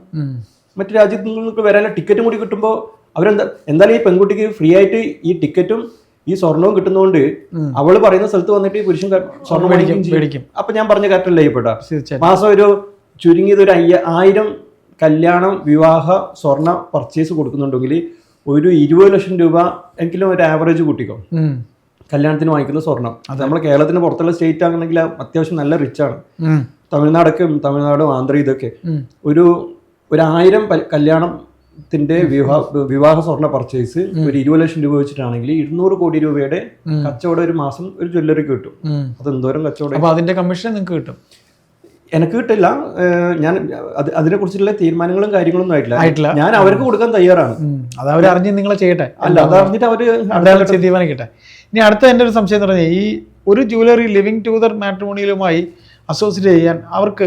മറ്റു രാജ്യത്തു നിന്നൊക്കെ വരാനുള്ള ടിക്കറ്റും കൂടി കിട്ടുമ്പോൾ അവരെന്താ, എന്തായാലും ഈ പെൺകുട്ടിക്ക് ഫ്രീ ആയിട്ട് ഈ ടിക്കറ്റും ഈ സ്വർണവും കിട്ടുന്നതുകൊണ്ട് അവള് പറയുന്ന സ്ഥലത്ത് വന്നിട്ട് ഈ പുരുഷൻ സ്വർണ്ണം മേടിക്കും. അപ്പൊ ഞാൻ പറഞ്ഞ കറക്റ്റല്ലേ ചെയ്യപ്പെട്ടാ? മാസം ഒരു ചുരുങ്ങിയത് ഒരു 1000 കല്യാണം, വിവാഹ, സ്വർണ്ണ പർച്ചേസ് കൊടുക്കുന്നുണ്ടെങ്കിൽ ഒരു 20 ലക്ഷം രൂപ എങ്കിലും ഒരു ആവറേജ് കൂട്ടിക്കോ കല്യാണത്തിന് വാങ്ങിക്കുന്ന സ്വർണം. നമ്മളെ കേരളത്തിന് പുറത്തുള്ള സ്റ്റേറ്റ് ആണെങ്കിൽ അത്യാവശ്യം നല്ല റിച്ച് ആണ്. തമിഴ്നാടും ആന്ധ്ര ഇതൊക്കെ ഒരു 1000 കല്യാണത്തിന്റെ വിവാഹ സ്വർണ്ണ പർച്ചേസ് ഒരു 20 ലക്ഷം രൂപ വെച്ചിട്ടാണെങ്കിൽ 200 കോടി രൂപയുടെ കച്ചവടം ഒരു മാസം ഒരു ജ്വല്ലറിക്ക് കിട്ടും. അത് എന്തോരം കച്ചവടം. അതിന്റെ കമ്മീഷൻ നിങ്ങൾക്ക് കിട്ടും? എനിക്ക് കിട്ടില്ല. ഞാൻ അതിനെ കുറിച്ചുള്ള തീരുമാനങ്ങളും കാര്യങ്ങളൊന്നും ആയിട്ടില്ല. ഞാൻ അവർക്ക് കൊടുക്കാൻ തയ്യാറാണ്. അത് അവർ അറിഞ്ഞ് നിങ്ങളെ ചെയ്യട്ടെ. അല്ല, അതറിഞ്ഞിട്ട് അവര് തീരുമാനിക്കട്ടെ. ഇനി അടുത്ത എൻ്റെ ഒരു സംശയം എന്ന് പറഞ്ഞാൽ, ഈ ഒരു ജ്വല്ലറി ലിവിങ് ടുഗദർ മാട്രിമോണിയലുമായി അസോസിയേറ്റ് ചെയ്യാൻ അവർക്ക്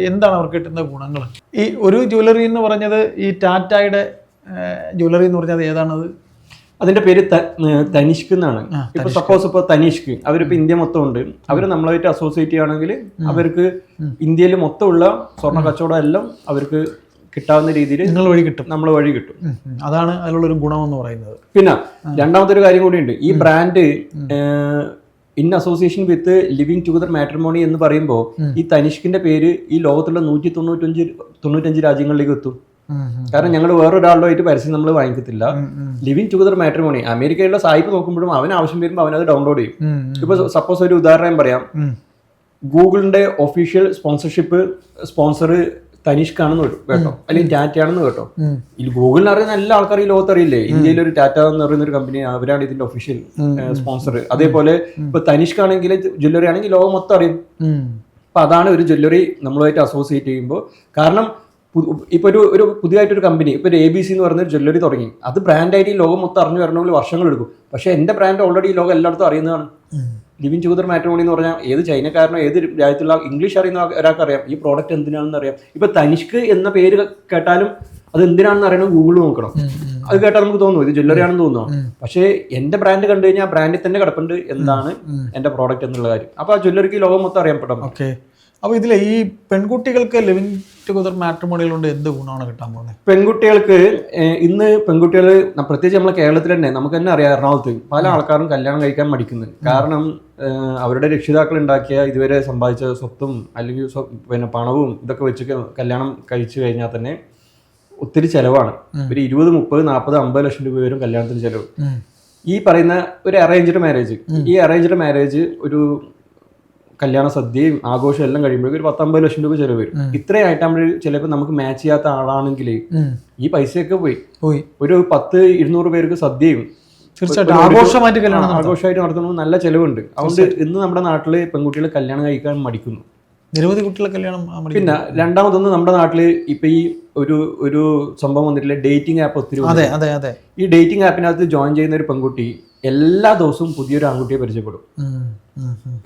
എന്താണ് അവർക്ക് കിട്ടുന്ന ഗുണങ്ങൾ? ഈ ഒരു ജ്വല്ലറി എന്ന് പറഞ്ഞത് ഈ ടാറ്റയുടെ ജ്വല്ലറി എന്ന് പറഞ്ഞത് ഏതാണത്? അതിന്റെ പേര് തനിഷ്ക് എന്നാണ്. ഇപ്പൊ സപ്പോസ് ഇപ്പൊ തനിഷ്ക് അവരിപ്പോ ഇന്ത്യ മൊത്തം ഉണ്ട്. അവര് നമ്മളായിട്ട് അസോസിയേറ്റ് ചെയ്യുകയാണെങ്കിൽ അവർക്ക് ഇന്ത്യയിൽ മൊത്തമുള്ള സ്വർണ്ണ കച്ചവടം എല്ലാം അവർക്ക് കിട്ടാവുന്ന രീതിയിൽ നമ്മൾ വഴി കിട്ടും. അതാണ് അതിലുള്ളൊരു ഗുണം എന്ന് പറയുന്നത്. പിന്നെ രണ്ടാമത്തെ ഒരു കാര്യം കൂടിയുണ്ട്. ഈ brand in association with living together matrimony എന്ന് പറയുമ്പോൾ ഈ തനിഷ്കിന്റെ പേര് ഈ ലോകത്തുള്ള 195 രാജ്യങ്ങളിലേക്ക് എത്തും. കാരണം ഞങ്ങൾ വേറൊരാളുമായിട്ട് പരസ്യം നമ്മൾ വാങ്ങിക്കത്തില്ല. ലിവിങ് ടുഗദർ മാട്രിമോണി അമേരിക്കയിലുള്ള സായിപ്പ് നോക്കുമ്പോഴും അവന് ആവശ്യം വരുമ്പോൾ അവനത് ഡൗൺലോഡ് ചെയ്യും. ഇപ്പൊ സപ്പോസ് ഒരു ഉദാഹരണം പറയാം, ഗൂഗിളിന്റെ ഒഫീഷ്യൽ സ്പോൺസർ തനിഷ്ക് ആണെന്ന് കേട്ടോ, അല്ലെങ്കിൽ ടാറ്റ ആണെന്ന് കേട്ടോ. ഈ ഗൂഗിളിന് അറിയുന്ന എല്ലാ ആൾക്കാരും ഈ ലോകത്ത് അറിയില്ലേ? ഇന്ത്യയിൽ ഒരു ടാറ്റ എന്ന് പറയുന്ന ഒരു കമ്പനി, അവരാണ് ഇതിന്റെ ഒഫീഷ്യൽ സ്പോൺസർ. അതേപോലെ ഇപ്പൊ തനിഷ്ക് ആണെങ്കിൽ ജ്വല്ലറി ആണെങ്കിൽ ലോകം മൊത്തം അറിയും. അപ്പൊ അതാണ് ഒരു ജ്വല്ലറി നമ്മളുമായിട്ട് അസോസിയേറ്റ് ചെയ്യുമ്പോൾ. കാരണം ഇപ്പൊ ഒരു പുതിയതായിട്ടൊരു കമ്പനി, ഇപ്പൊ ഒരു ABC എന്ന് പറഞ്ഞൊരു ജ്വല്ലറി തുടങ്ങി, അത് ബ്രാൻഡായിട്ട് ഈ ലോകം മൊത്തം അറിഞ്ഞു വരണമെങ്കിൽ വർഷങ്ങൾ എടുക്കും. പക്ഷെ എന്റെ ബ്രാൻഡ് ഓൾറെഡി ഈ ലോകം എല്ലായിടത്തും അറിയുന്നതാണ്. ലിവിങ് ടുഗദർ മാട്രിമോണി എന്ന് പറഞ്ഞാൽ ഏത് ചൈനക്കാരനോ ഏത് രാജ്യത്തുള്ള ഇംഗ്ലീഷ് അറിയുന്ന ഒരാൾക്ക് അറിയാം ഈ പ്രോഡക്റ്റ് എന്തിനാണെന്ന് അറിയാം. ഇപ്പൊ തനിഷ്ക് എന്ന പേര് കേട്ടാലും അത് എന്തിനാണെന്ന് അറിയണം, ഗൂഗിളിൽ നോക്കണം. അത് കേട്ടാൽ നമുക്ക് തോന്നുന്നു ഇത് ജ്വല്ലറി ആണെന്ന് തോന്നുന്നു. പക്ഷേ എന്റെ ബ്രാൻഡ് കണ്ടു കഴിഞ്ഞാൽ ആ ബ്രാൻഡിൽ തന്നെ കിടപ്പുണ്ട് എന്താണ് എന്റെ പ്രോഡക്റ്റ് എന്നുള്ള കാര്യം. അപ്പൊ ആ ജ്വല്ലറിക്ക് ലോകം മൊത്തം അറിയാൻ പെടാം. അപ്പോൾ ഇതിലെ ഈ പെൺകുട്ടികൾക്ക് ലിവിങ് ടുഗദർ മാട്രിമോണികൾ കൊണ്ട് എന്ത് ഗുണമാണ് കിട്ടാൻ പോകുന്നത്? പെൺകുട്ടികൾക്ക് ഇന്ന് പെൺകുട്ടികൾ പ്രത്യേകിച്ച് നമ്മളെ കേരളത്തിൽ തന്നെ നമുക്ക് തന്നെ അറിയാം, എറണാകുളത്ത് പല ആൾക്കാരും കല്യാണം കഴിക്കാൻ മടിക്കുന്നത്. കാരണം അവരുടെ രക്ഷിതാക്കൾ ഉണ്ടാക്കിയ ഇതുവരെ സമ്പാദിച്ച സ്വത്തും അല്ലെങ്കിൽ പിന്നെ പണവും ഇതൊക്കെ വെച്ച് കല്യാണം കഴിച്ചു കഴിഞ്ഞാൽ തന്നെ ഒത്തിരി ചെലവാണ്. ഒരു 20, 30, 40, 50 ലക്ഷം രൂപ വരും കല്യാണത്തിന് ചെലവ്. ഈ പറയുന്ന ഒരു അറേഞ്ച്ഡ് മാരേജ്, ഈ അറേഞ്ച്ഡ് മാരേജ് ഒരു കല്യാണ സദ്യയും ആഘോഷം എല്ലാം കഴിയുമ്പോഴേക്കും ഒരു 10-50 ലക്ഷം രൂപ ചെലവ് വരും. ഇത്രയായിട്ടാകുമ്പോൾ ചിലപ്പോൾ നമുക്ക് മാച്ച് ചെയ്യാത്ത ആളാണെങ്കിൽ ഈ പൈസയൊക്കെ പോയി ഒരു 100-200 പേർക്ക് സദ്യയും ആഘോഷമായിട്ട് നടത്തുന്നത് നല്ല ചെലവുണ്ട്. അതുകൊണ്ട് ഇന്ന് നമ്മുടെ നാട്ടില് പെൺകുട്ടികൾ കല്യാണം കഴിക്കാൻ മടിക്കുന്നു. നിരവധി കുട്ടികളെ കല്യാണം. പിന്നെ രണ്ടാമതൊന്ന് നമ്മുടെ നാട്ടില് ഇപ്പൊ ഈ ഒരു സംഭവം വന്നിട്ടില്ല, ഡേറ്റിംഗ് ആപ്പ് ഒത്തിരി. ഈ ഡേറ്റിംഗ് ആപ്പിനകത്ത് ജോയിൻ ചെയ്യുന്ന ഒരു പെൺകുട്ടി എല്ലാ ദിവസവും പുതിയൊരു ആൺകുട്ടിയെ പരിചയപ്പെടും.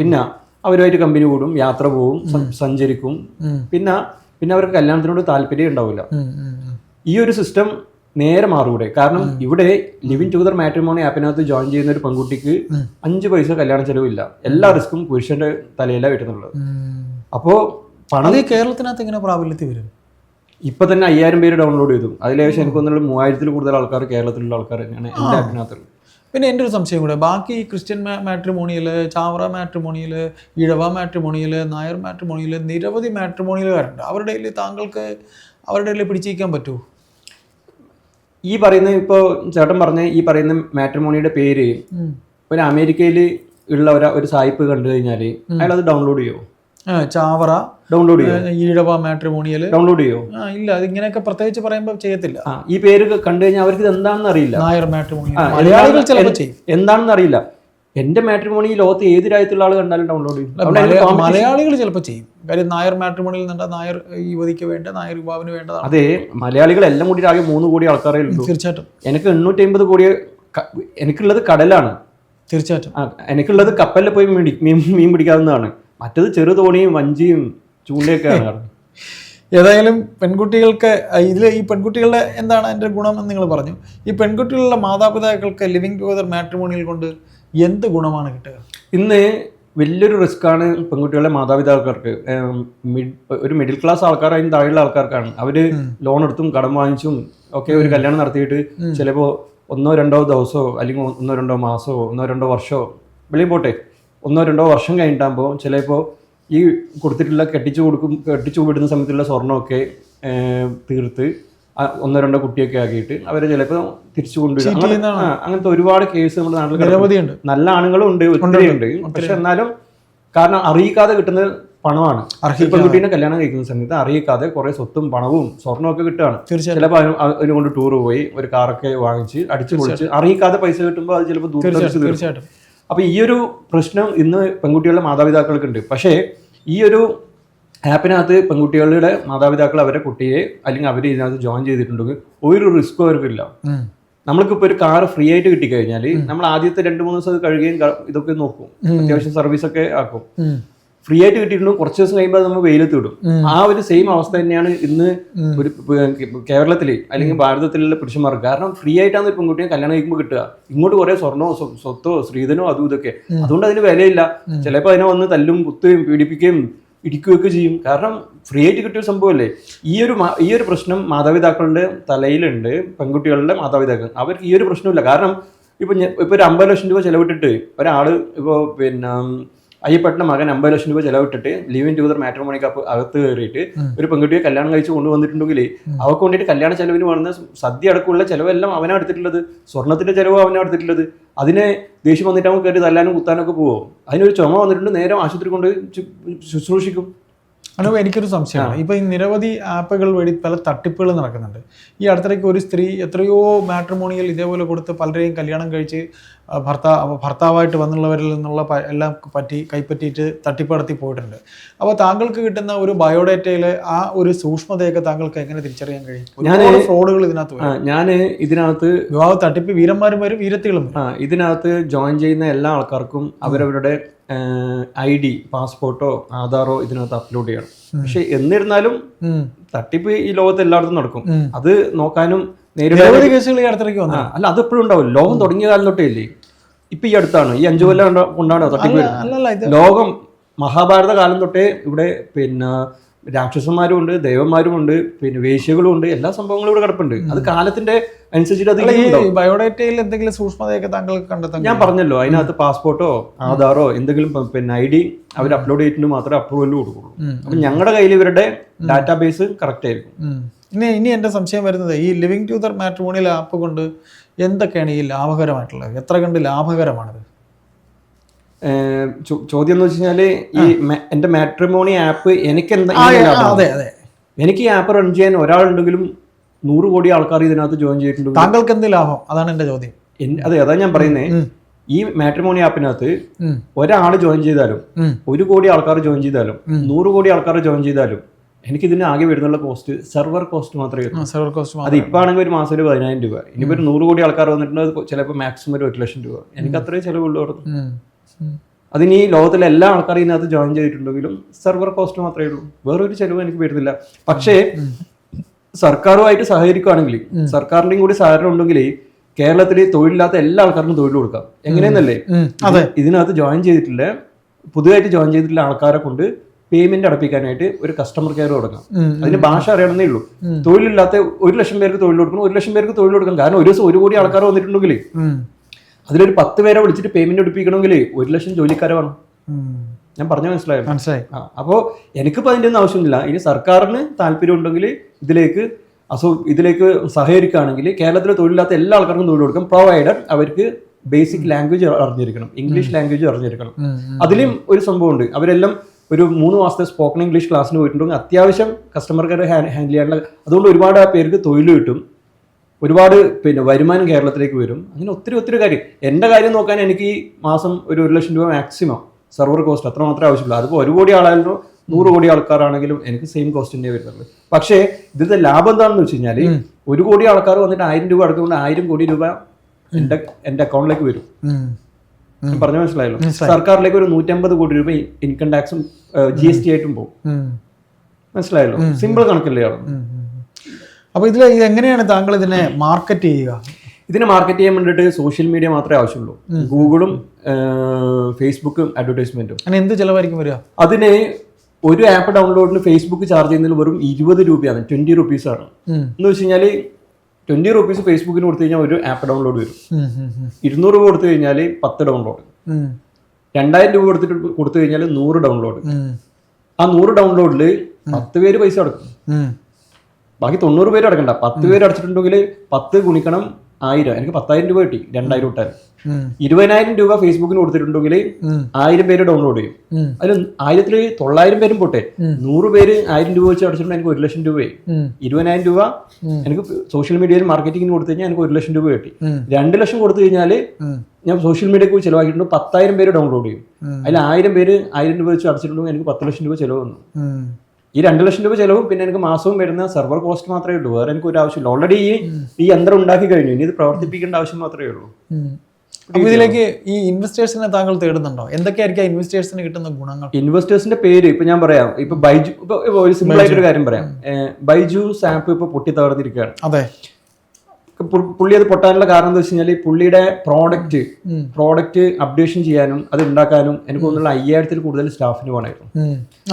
പിന്നെ അവരുമായിട്ട് കമ്പനി കൂടും, യാത്ര പോവും, സഞ്ചരിക്കും. പിന്നെ അവർക്ക് കല്യാണത്തിനോട് താല്പര്യം ഉണ്ടാവില്ല. ഈ ഒരു സിസ്റ്റം നേരെ മാറൂടെ. കാരണം ഇവിടെ ലിവിങ് ടുഗദർ മാട്രിമോണി ആപ്പിനകത്ത് ജോയിൻ ചെയ്യുന്ന ഒരു പെൺകുട്ടിക്ക് 5 പൈസ കല്യാണ ചെലവില്ല. എല്ലാ റിസ്ക്കും പുരുഷന്റെ തലയിലാണ് വരുന്നുള്ളത്. അപ്പോ പണം കേരളത്തിനകത്ത് എങ്ങനെ പ്രാബല്യത്തിൽ വരും? ഇപ്പൊ തന്നെ 5000 പേര് ഡൗൺലോഡ് ചെയ്തു. അതിലേശം എനിക്ക് തോന്നുന്നത് 3000-ൽ കൂടുതൽ ആൾക്കാർ കേരളത്തിലുള്ള ആൾക്കാർ തന്നെയാണ് എന്റെ ആപ്പിനകത്തുള്ളത്. പിന്നെ എൻ്റെ ഒരു സംശയം കൂടെ, ബാക്കി Christian matrimonial, Chavara matrimonial, Ezhava matrimonial, Nair matrimonial, നിരവധി മാട്രിമോണിയലുകാരുണ്ട്. അവരുടെ ഇടയിൽ താങ്കൾക്ക് അവരുടെ ഇടയിൽ പിടിച്ചിരിക്കാൻ പറ്റുമോ? ഈ പറയുന്ന ഇപ്പോൾ ചേട്ടൻ പറഞ്ഞ ഈ പറയുന്ന മാട്രിമോണിയുടെ പേര് ഒരു അമേരിക്കയിൽ ഉള്ള ഒരു സായിപ്പ് കണ്ടു കഴിഞ്ഞാൽ അയാൾ അത് ഡൗൺലോഡ് ചെയ്യുമോ? ചാവറ ഡൗൺലോഡ് ചെയ്യോ? ഈഴവ മാട്രിമോണിയൽ ഡൗൺലോഡ് ചെയ്യോ? ഇല്ല, അത് ഇങ്ങനെയൊക്കെ പ്രത്യേകിച്ച് പറയുമ്പോൾ ചെയ്യത്തില്ല. ഈ പേര് കണ്ടു കഴിഞ്ഞാൽ അവർക്ക് ഇത് എന്താണെന്ന് അറിയില്ല. നായർ മാട്രിമോണിയൽ മലയാളികൾ ചിലപ്പോൾ ചെയ്യും. എന്താണെന്ന് അറിയില്ല. എന്റെ മാട്രിമോണി ലോകത്ത് ഏത് രാജ്യത്തുള്ള ആൾ കണ്ടാലും ഡൗൺലോഡ് ചെയ്യും. മലയാളികൾ ചിലപ്പോൾ ചെയ്യും. കാര്യം നായർ മാട്രിമോണിയിൽ നിന്നുണ്ട് നായർ യുവതിക്ക് വേണ്ട, നായർ യുവാവിന് വേണ്ടതാണ്. അതെ, മലയാളികൾ എല്ലാം കൂടി ആകെ 3 കോടി ആൾക്കാരെ ഉള്ളൂ. തീർച്ചയായിട്ടും. എനിക്ക് 850 കോടി. എനിക്കുള്ളത് കടലാണ്. തീർച്ചയായിട്ടും. എനിക്കുള്ളത് കപ്പലിൽ പോയി മീൻ പിടിക്കാവുന്നതാണ്. മറ്റത് ചെറുതോണിയും വഞ്ചിയും ചൂണ്ടയൊക്കെയാണ്. ഏതായാലും പെൺകുട്ടികൾക്ക് ഈ പെൺകുട്ടികളുടെ എന്താണ് അതിൻ്റെ ഗുണം എന്ന് നിങ്ങൾ പറഞ്ഞു. ഈ പെൺകുട്ടികളുടെ മാതാപിതാക്കൾക്ക് ലിവിങ് ടുഗദർ മാട്രിമോണിയൽ കൊണ്ട് എന്ത് ഗുണമാണ് കിട്ടുക? ഇന്ന് വലിയൊരു റിസ്ക്കാണ് പെൺകുട്ടികളുടെ മാതാപിതാക്കൾക്ക്. ഒരു മിഡിൽ ക്ലാസ് ആൾക്കാർ, അതിന് താഴെയുള്ള ആൾക്കാർക്കാണ്. അവർ ലോൺ എടുത്തും കടം വാങ്ങിച്ചും ഒക്കെ ഒരു കല്യാണം നടത്തിയിട്ട് ചിലപ്പോൾ 1-2 ദിവസമോ അല്ലെങ്കിൽ 1-2 മാസമോ 1-2 വർഷമോ വെളിയിൽ പോട്ടെ 1-2 വർഷം കഴിഞ്ഞിട്ടാകുമ്പോൾ ചിലപ്പോൾ ഈ കൊടുത്തിട്ടുള്ള കെട്ടിച്ചു വിടുന്ന സമയത്തുള്ള സ്വർണ്ണമൊക്കെ തീർത്ത് 1-2 കുട്ടിയൊക്കെ ആക്കിയിട്ട് അവരെ ചിലപ്പോൾ തിരിച്ചു കൊണ്ടുവരും. അങ്ങനത്തെ ഒരുപാട് കേസ് നമ്മുടെ നാട്ടിൽ നല്ല ആണുങ്ങളും ഉണ്ട്, ഒത്തിരി ഉണ്ട്. പക്ഷെ എന്നാലും കാരണം അറിയിക്കാതെ കിട്ടുന്ന പണമാണ്. പെൺകുട്ടീനെ കല്യാണം കഴിക്കുന്ന സമയത്ത് അറിയിക്കാതെ കുറെ സ്വത്തും പണവും സ്വർണ്ണവും ഒക്കെ കിട്ടുകയാണ്. ചിലപ്പോൾ അതിനുകൊണ്ട് ടൂർ പോയി ഒരു കാറൊക്കെ വാങ്ങിച്ച് അടിച്ചു പൊളിച്ച് അറിയിക്കാതെ പൈസ കിട്ടുമ്പോൾ അത് ചിലപ്പോൾ തീർച്ചയായിട്ടും. അപ്പൊ ഈ ഒരു പ്രശ്നം ഇന്ന് പെൺകുട്ടികളുടെ മാതാപിതാക്കൾക്കുണ്ട്. പക്ഷേ ഈ ഒരു ആപ്പിനകത്ത് പെൺകുട്ടികളുടെ മാതാപിതാക്കൾ അവരെ കുട്ടിയെ അല്ലെങ്കിൽ അവർ ഇതിനകത്ത് ജോയിൻ ചെയ്തിട്ടുണ്ടെങ്കിൽ ഒരു റിസ്ക്കും അവർക്കില്ല. നമ്മൾക്കിപ്പോൾ ഒരു കാർ ഫ്രീ ആയിട്ട് കിട്ടിക്കഴിഞ്ഞാൽ നമ്മൾ ആദ്യത്തെ 2-3 ദിവസം കഴുകുകയും ഇതൊക്കെ നോക്കും, അത്യാവശ്യം സർവീസൊക്കെ ആക്കും. ഫ്രീ ആയിട്ട് കിട്ടിയിട്ടുണ്ടെങ്കിൽ കുറച്ച് ദിവസം കഴിയുമ്പോൾ നമ്മൾ വെയിലത്ത് വിടും. ആ ഒരു സെയിം അവസ്ഥ തന്നെയാണ് ഇന്ന് ഒരു കേരളത്തിൽ അല്ലെങ്കിൽ ഭാരതത്തിലുള്ള പുരുഷന്മാർക്ക്. കാരണം ഫ്രീ ആയിട്ടാണ് ഒരു പെൺകുട്ടിയെ കല്യാണം കഴിക്കുമ്പോൾ കിട്ടുക. ഇങ്ങോട്ട് കുറെ സ്വർണ്ണോ സ്വത്തോ സ്ത്രീധനോ അതും ഇതൊക്കെ. അതുകൊണ്ട് അതിന് വിലയില്ല. ചിലപ്പോൾ അതിനെ വന്ന് തല്ലും കുത്തുകയും പീഡിപ്പിക്കുകയും ഇടിക്കുകയൊക്കെ ചെയ്യും. കാരണം ഫ്രീ ആയിട്ട് കിട്ടിയ സംഭവമല്ലേ. ഈ ഒരു പ്രശ്നം മാതാപിതാക്കളുടെ തലയിലുണ്ട്. പെൺകുട്ടികളുടെ മാതാപിതാക്കൾ അവർക്ക് ഈ ഒരു പ്രശ്നമില്ല. കാരണം ഇപ്പൊ ഒരു 50 ലക്ഷം രൂപ ചെലവിട്ടിട്ട് ഒരാള് ഇപ്പോൾ അയ്യപ്പേട്ടൻ്റെ മകൻ 50 ലക്ഷം രൂപ ചെലവിട്ടിട്ട് ലിവിങ് ടുഗദർ മാട്രിമോണിക്ക് അകത്ത് കയറിയിട്ട് ഒരു പെൺകുട്ടിയെ കല്യാണം കഴിച്ച് കൊണ്ടുവന്നിട്ടുണ്ടെങ്കിൽ അവർക്ക് വേണ്ടിയിട്ട് കല്യാണ ചെലവിന് വേണമെന്ന് സദ്യ അടക്കമുള്ള ചെലവെല്ലാം അവനാണ് എടുത്തിട്ടുള്ളത്. സ്വർണ്ണത്തിന്റെ ചെലവ് അവനാണ് എടുത്തിട്ടുള്ളത്. അതിനെ ദേഷ്യം വന്നിട്ട് അവൻ കയറി തല്ലാനും കുത്താനൊക്കെ പോവും. അതിനൊരു ചുമ വന്നിട്ടുണ്ട്, നേരെ ആശുപത്രി കൊണ്ട് ശുശ്രൂഷിക്കും. അനുഭവം എനിക്കൊരു സംശയമാണ്. ഇപ്പോൾ ഈ നിരവധി ആപ്പുകൾ വഴി പല തട്ടിപ്പുകൾ നടക്കുന്നുണ്ട്. ഈ അടുത്തിടയ്ക്ക് ഒരു സ്ത്രീ എത്രയോ മാട്രിമോണിയൽ ഇതേപോലെ കൊടുത്ത് പലരെയും കല്യാണം കഴിച്ച് ഭർത്താവായിട്ട് വന്നുള്ളവരിൽ നിന്നുള്ള എല്ലാം കൈപ്പറ്റിയിട്ട് തട്ടിപ്പ് നടത്തി പോയിട്ടുണ്ട്. അപ്പോൾ താങ്കൾക്ക് കിട്ടുന്ന ഒരു ബയോഡേറ്റയിൽ ആ ഒരു സൂക്ഷ്മതയൊക്കെ താങ്കൾക്ക് എങ്ങനെ തിരിച്ചറിയാൻ കഴിയും? ഒരുപാട് ഫ്രോഡുകൾ ഇതിനകത്ത് വരും. ഞാൻ ഇതിനകത്ത് വിവാഹ തട്ടിപ്പ് വീരന്മാരും വരും, വീരത്തികളും വരും. ഇതിനകത്ത് ജോയിൻ ചെയ്യുന്ന എല്ലാ ആൾക്കാർക്കും അവരവരുടെ ID, പാസ്പോർട്ടോ ആധാറോ ഇതിനകത്ത് അപ്ലോഡ് ചെയ്യണം. പക്ഷെ എന്നിരുന്നാലും തട്ടിപ്പ് ഈ ലോകത്ത് എല്ലായിടത്തും നടക്കും. അത് നോക്കാനും നിരവധി കേസുകൾ ഈ അടുത്തിടയ്ക്ക് വന്നു. അല്ല, അത് എപ്പോഴും ഉണ്ടാവും. ലോകം തുടങ്ങിയ കാലം തൊട്ടേ ഇല്ലേ. ഇപ്പൊ ഈ അടുത്താണ്, ഈ 5 കൊല്ലം കൊണ്ടാണോ തട്ടിപ്പ്? ലോകം മഹാഭാരത കാലം തൊട്ടേ ഇവിടെ രാക്ഷസന്മാരും ഉണ്ട്, ദേവന്മാരും ഉണ്ട്, വേശ്യകളും ഉണ്ട്, എല്ലാ സംഭവങ്ങളും ഇവിടെ കിടപ്പുണ്ട്. അത് കാലത്തിന്റെ അനുസരിച്ചിട്ട് അത് ബയോഡേറ്റയിൽ എന്തെങ്കിലും സൂക്ഷ്മതയൊക്കെ താങ്കൾക്ക് കണ്ടെത്താൻ? ഞാൻ പറഞ്ഞല്ലോ, അതിനകത്ത് പാസ്പോർട്ടോ ആധാറോ എന്തെങ്കിലും ID അവർ അപ്ലോഡ് ചെയ്തിട്ട് മാത്രമേ അപ്രൂവൽ കൊടുക്കുള്ളൂ. അപ്പൊ ഞങ്ങളുടെ കയ്യിൽ ഇവരുടെ ഡാറ്റാബേസ് കറക്റ്റ് ആയിരിക്കും. ഇനി എൻ്റെ സംശയം വരുന്നത്, ഈ ലിവിങ് ടുഗദർ മാട്രിമോണിയൽ ആപ്പ് കൊണ്ട് എന്തൊക്കെയാണ് ഈ ലാഭകരമായിട്ടുള്ളത്? എത്ര കണ്ട് ലാഭകരമാണത്? ചോദ്യം എന്ന് വെച്ച് കഴിഞ്ഞാല് ഈ എന്റെ മാട്രിമോണി ആപ്പ് എനിക്ക് എനിക്ക് ഈ ആപ്പ് റൺ ചെയ്യാൻ ഒരാളുണ്ടെങ്കിലും 100 കോടി ആൾക്കാർ ഇതിനകത്ത് ജോയിൻ ചെയ്തിട്ടുണ്ട്. താങ്കൾക്ക് എന്ത് ലാഭം? അതാണ് എന്റെ ചോദ്യം. അതെ, അതാ ഞാൻ പറയുന്നത്. ഈ മാട്രിമോണി ആപ്പിനകത്ത് ഒരാൾ ജോയിൻ ചെയ്താലും 1 കോടി ആൾക്കാർ ജോയിൻ ചെയ്താലും 100 കോടി ആൾക്കാർ ജോയിൻ ചെയ്താലും എനിക്ക് ഇതിന് ആകെ വരുന്നുള്ള കോസ്റ്റ് സെർവർ കോസ്റ്റ് മാത്രമേ ഉള്ളൂ. അത് ഇപ്പൊ ആണെങ്കിൽ ഒരു മാസം 10,000 രൂപ. ഇനിയിപ്പോ 100 കോടി ആൾക്കാർ വന്നിട്ടുണ്ട്, ചിലപ്പോൾ മാക്സിമം 1 ലക്ഷം രൂപ. എനിക്ക് അത്രയും ചിലവുള്ളൂ. അതിന് ഈ ലോകത്തിലെ എല്ലാ ആൾക്കാരും ഇതിനകത്ത് ജോയിൻ ചെയ്തിട്ടുണ്ടെങ്കിലും സെർവർ കോസ്റ്റ് മാത്രമേ ഉള്ളൂ. വേറൊരു ചെലവ് എനിക്ക് വരുന്നില്ല. പക്ഷേ സർക്കാരുമായിട്ട് സഹകരിക്കുകയാണെങ്കിൽ, സർക്കാരിന്റെയും കൂടി സഹകരണം ഉണ്ടെങ്കിൽ കേരളത്തിൽ തൊഴിലില്ലാത്ത എല്ലാ ആൾക്കാർക്കും തൊഴിൽ കൊടുക്കാം. എങ്ങനെയെന്നല്ലേ, ഇതിനകത്ത് ജോയിൻ ചെയ്തിട്ടില്ല, പുതുതായിട്ട് ജോയിൻ ചെയ്തിട്ടുള്ള ആൾക്കാരെ കൊണ്ട് പേയ്മെന്റ് അടപ്പിക്കാനായിട്ട് ഒരു കസ്റ്റമർ കെയർ തുടങ്ങാം. അതിന് ഭാഷ അറിയണമെന്നേ ഉള്ളൂ. തൊഴിലില്ലാത്ത 1 ലക്ഷം പേർക്ക് തൊഴിൽ കൊടുക്കണം, 1 ലക്ഷം പേർക്ക് തൊഴിൽ കൊടുക്കണം. കാരണം ഒരു ദിവസം 1 കോടി ആൾക്കാർ വന്നിട്ടുണ്ടെങ്കിൽ അതിലൊരു 10 പേരെ വിളിച്ചിട്ട് പേയ്മെന്റ് എടുപ്പിക്കണമെങ്കിൽ 1 ലക്ഷം ജോലിക്കാരെ വേണം. ഞാൻ പറഞ്ഞു മനസ്സിലായി. അപ്പോൾ എനിക്കിപ്പോൾ അതിൻ്റെ ഒന്നും ആവശ്യമില്ല. ഇനി സർക്കാരിന് താല്പര്യം ഉണ്ടെങ്കിൽ ഇതിലേക്ക് സഹകരിക്കുകയാണെങ്കിൽ കേരളത്തിൽ തൊഴിലില്ലാത്ത എല്ലാ ആൾക്കാർക്കും തൊഴിൽ കൊടുക്കും, പ്രൊവൈഡർ അവർക്ക് ബേസിക് ലാംഗ്വേജ് അറിഞ്ഞിരിക്കണം, ഇംഗ്ലീഷ് ലാംഗ്വേജ് അറിഞ്ഞിരിക്കണം. അതിലും ഒരു സംഭവമുണ്ട്, അവരെല്ലാം ഒരു 3 മാസത്തെ സ്പോക്കൺ ഇംഗ്ലീഷ് ക്ലാസ്സിന് പോയിട്ടുണ്ടെങ്കിൽ അത്യാവശ്യം കസ്റ്റമർ കെയർ ഹാൻഡിൽ ചെയ്യാനുള്ള, അതുകൊണ്ട് ഒരുപാട് പേർക്ക് തൊഴിൽ കിട്ടും, ഒരുപാട് വരുമാനം കേരളത്തിലേക്ക് വരും. അങ്ങനെ ഒത്തിരി കാര്യം. എൻ്റെ കാര്യം നോക്കാൻ എനിക്ക് ഈ മാസം ഒരു 1 ലക്ഷം രൂപ മാക്സിമം സെർവർ കോസ്റ്റ് അത്ര മാത്രമേ ആവശ്യമുള്ളൂ. അതിപ്പോൾ 1 കോടി ആളായാലും 100 കോടി ആൾക്കാരാണെങ്കിലും എനിക്ക് സെയിം കോസ്റ്റിൻ്റെ വരുന്നുള്ളൂ. പക്ഷേ ഇതിന്റെ ലാഭം എന്താണെന്ന് വെച്ച് കഴിഞ്ഞാൽ 1 കോടി ആൾക്കാർ വന്നിട്ട് 1000 രൂപ അടക്കുമ്പോൾ 1000 കോടി രൂപ എൻ്റെ അക്കൗണ്ടിലേക്ക് വരും. പറഞ്ഞു മനസ്സിലായല്ലോ. സർക്കാരിലേക്ക് ഒരു 150 കോടി രൂപ ഇൻകം ടാക്സും GST ആയിട്ടും പോകും. മനസ്സിലായല്ലോ. സിമ്പിൾ കണക്കല്ലേ ആണ്. അപ്പോൾ ഇത് എങ്ങനെയാണ് താങ്കൾ ഇതിനെ മാർക്കറ്റ് ചെയ്യുക? ഇതിനെ മാർക്കറ്റ് ചെയ്യാൻ വേണ്ടിയിട്ട് സോഷ്യൽ മീഡിയ മാത്രമേ ആവശ്യമുള്ളൂ. ഗൂഗിളും ഫേസ്ബുക്കും അഡ്വർടൈസ്മെന്റും. എന്ത് ചിലവായിരിക്കും വരിക? അതിന് ഒരു ആപ്പ് ഡൗൺലോഡിന് ഫേസ്ബുക്ക് ചാർജ് ചെയ്യുന്നതിൽ വെറും 20 രൂപയാണ്, 20 റുപ്പീസാണ്. എന്ന് വെച്ച് കഴിഞ്ഞാൽ 20 റുപ്പീസ് ഫേസ്ബുക്കിന് കൊടുത്തു കഴിഞ്ഞാൽ ഒരു ആപ്പ് ഡൗൺലോഡ് വരും. 200 രൂപ കൊടുത്തു കഴിഞ്ഞാൽ 10 ഡൗൺലോഡ്. 2000 രൂപ കൊടുത്തു കഴിഞ്ഞാൽ 100 ഡൗൺലോഡ്. ആ 100 ഡൗൺലോഡിൽ 10 പേര് പൈസ അടക്കും. ബാക്കി 90 പേര് അടക്കണ്ട. 10 പേര് അടച്ചിട്ടുണ്ടെങ്കിൽ 10 ഗുണിക്കണം 1000, എനിക്ക് 10,000 രൂപ കിട്ടി. 2000 ഇട്ടാൽ 20,000 രൂപ ഫേസ്ബുക്കിന് കൊടുത്തിട്ടുണ്ടെങ്കിൽ 1000 പേര് ഡൗൺലോഡ് ചെയ്യും. അതിൽ 1900 പേരും പോട്ടെ, 100 പേര് 1000 രൂപ വെച്ച് അടച്ചിട്ടുണ്ടെങ്കിൽ എനിക്ക് 1 ലക്ഷം രൂപയായി. 20,000 രൂപ എനിക്ക് സോഷ്യൽ മീഡിയയിൽ മാർക്കറ്റിംഗിന് കൊടുത്തു കഴിഞ്ഞാൽ എനിക്ക് 1 ലക്ഷം രൂപ കിട്ടി. 2 ലക്ഷം കൊടുത്തു കഴിഞ്ഞാൽ ഞാൻ സോഷ്യൽ മീഡിയക്ക് ചിലവാക്കിയിട്ടുണ്ട് 10,000 പേര് ഡൗൺലോഡ് ചെയ്യും. അതിൽ 1000 പേര് 1000 രൂപ വെച്ച് അടച്ചിട്ടുണ്ടെങ്കിൽ എനിക്ക് 10 ലക്ഷം രൂപ ചിലവ് വന്നു. ഈ 2 ലക്ഷം രൂപ ചിലവും പിന്നെ എനിക്ക് മാസവും വരുന്ന സെർവർ കോസ്റ്റ് മാത്രമേ ഉള്ളൂ. വേറെ എനിക്ക് ഒരു ആവശ്യമില്ല. ഓൾറെഡി ഈ യന്ത്രം ഉണ്ടാക്കി കഴിഞ്ഞു, ഇനി ഇത് പ്രവർത്തിപ്പിക്കേണ്ട ആവശ്യം മാത്രമേ ഉള്ളൂ. അപ്പോൾ ഇതിലേക്ക് ഈ ഇൻവെസ്റ്റേഴ്സിനെ താങ്കൾ തേടുന്നുണ്ടോ? എന്തൊക്കെയായിരിക്കും ഇൻവെസ്റ്റേഴ്സിന് കിട്ടുന്ന ഗുണങ്ങൾ? ഇൻവെസ്റ്റേഴ്സിന്റെ പേര് ഇപ്പൊ ഞാൻ പറയാം. ഇപ്പൊ ബൈജു, ഇപ്പൊ ഒരു സിമ്പിൾ ആയിട്ടൊരു കാര്യം പറയാം. ബൈജൂസ് ആപ്പ് ഇപ്പൊ പൊട്ടി തകർന്നിരിക്കുകയാണ്. അതെ. പുള്ളി അത് പൊട്ടാനുള്ള കാരണം എന്താ വെച്ച് കഴിഞ്ഞാൽ പുള്ളിയുടെ പ്രോഡക്റ്റ് അപ്ഡേഷൻ ചെയ്യാനും അത് ഉണ്ടാക്കാനും എനിക്ക് തോന്നുന്നുള്ള 5000-ൽ കൂടുതൽ സ്റ്റാഫിന് വേണമായിരുന്നു.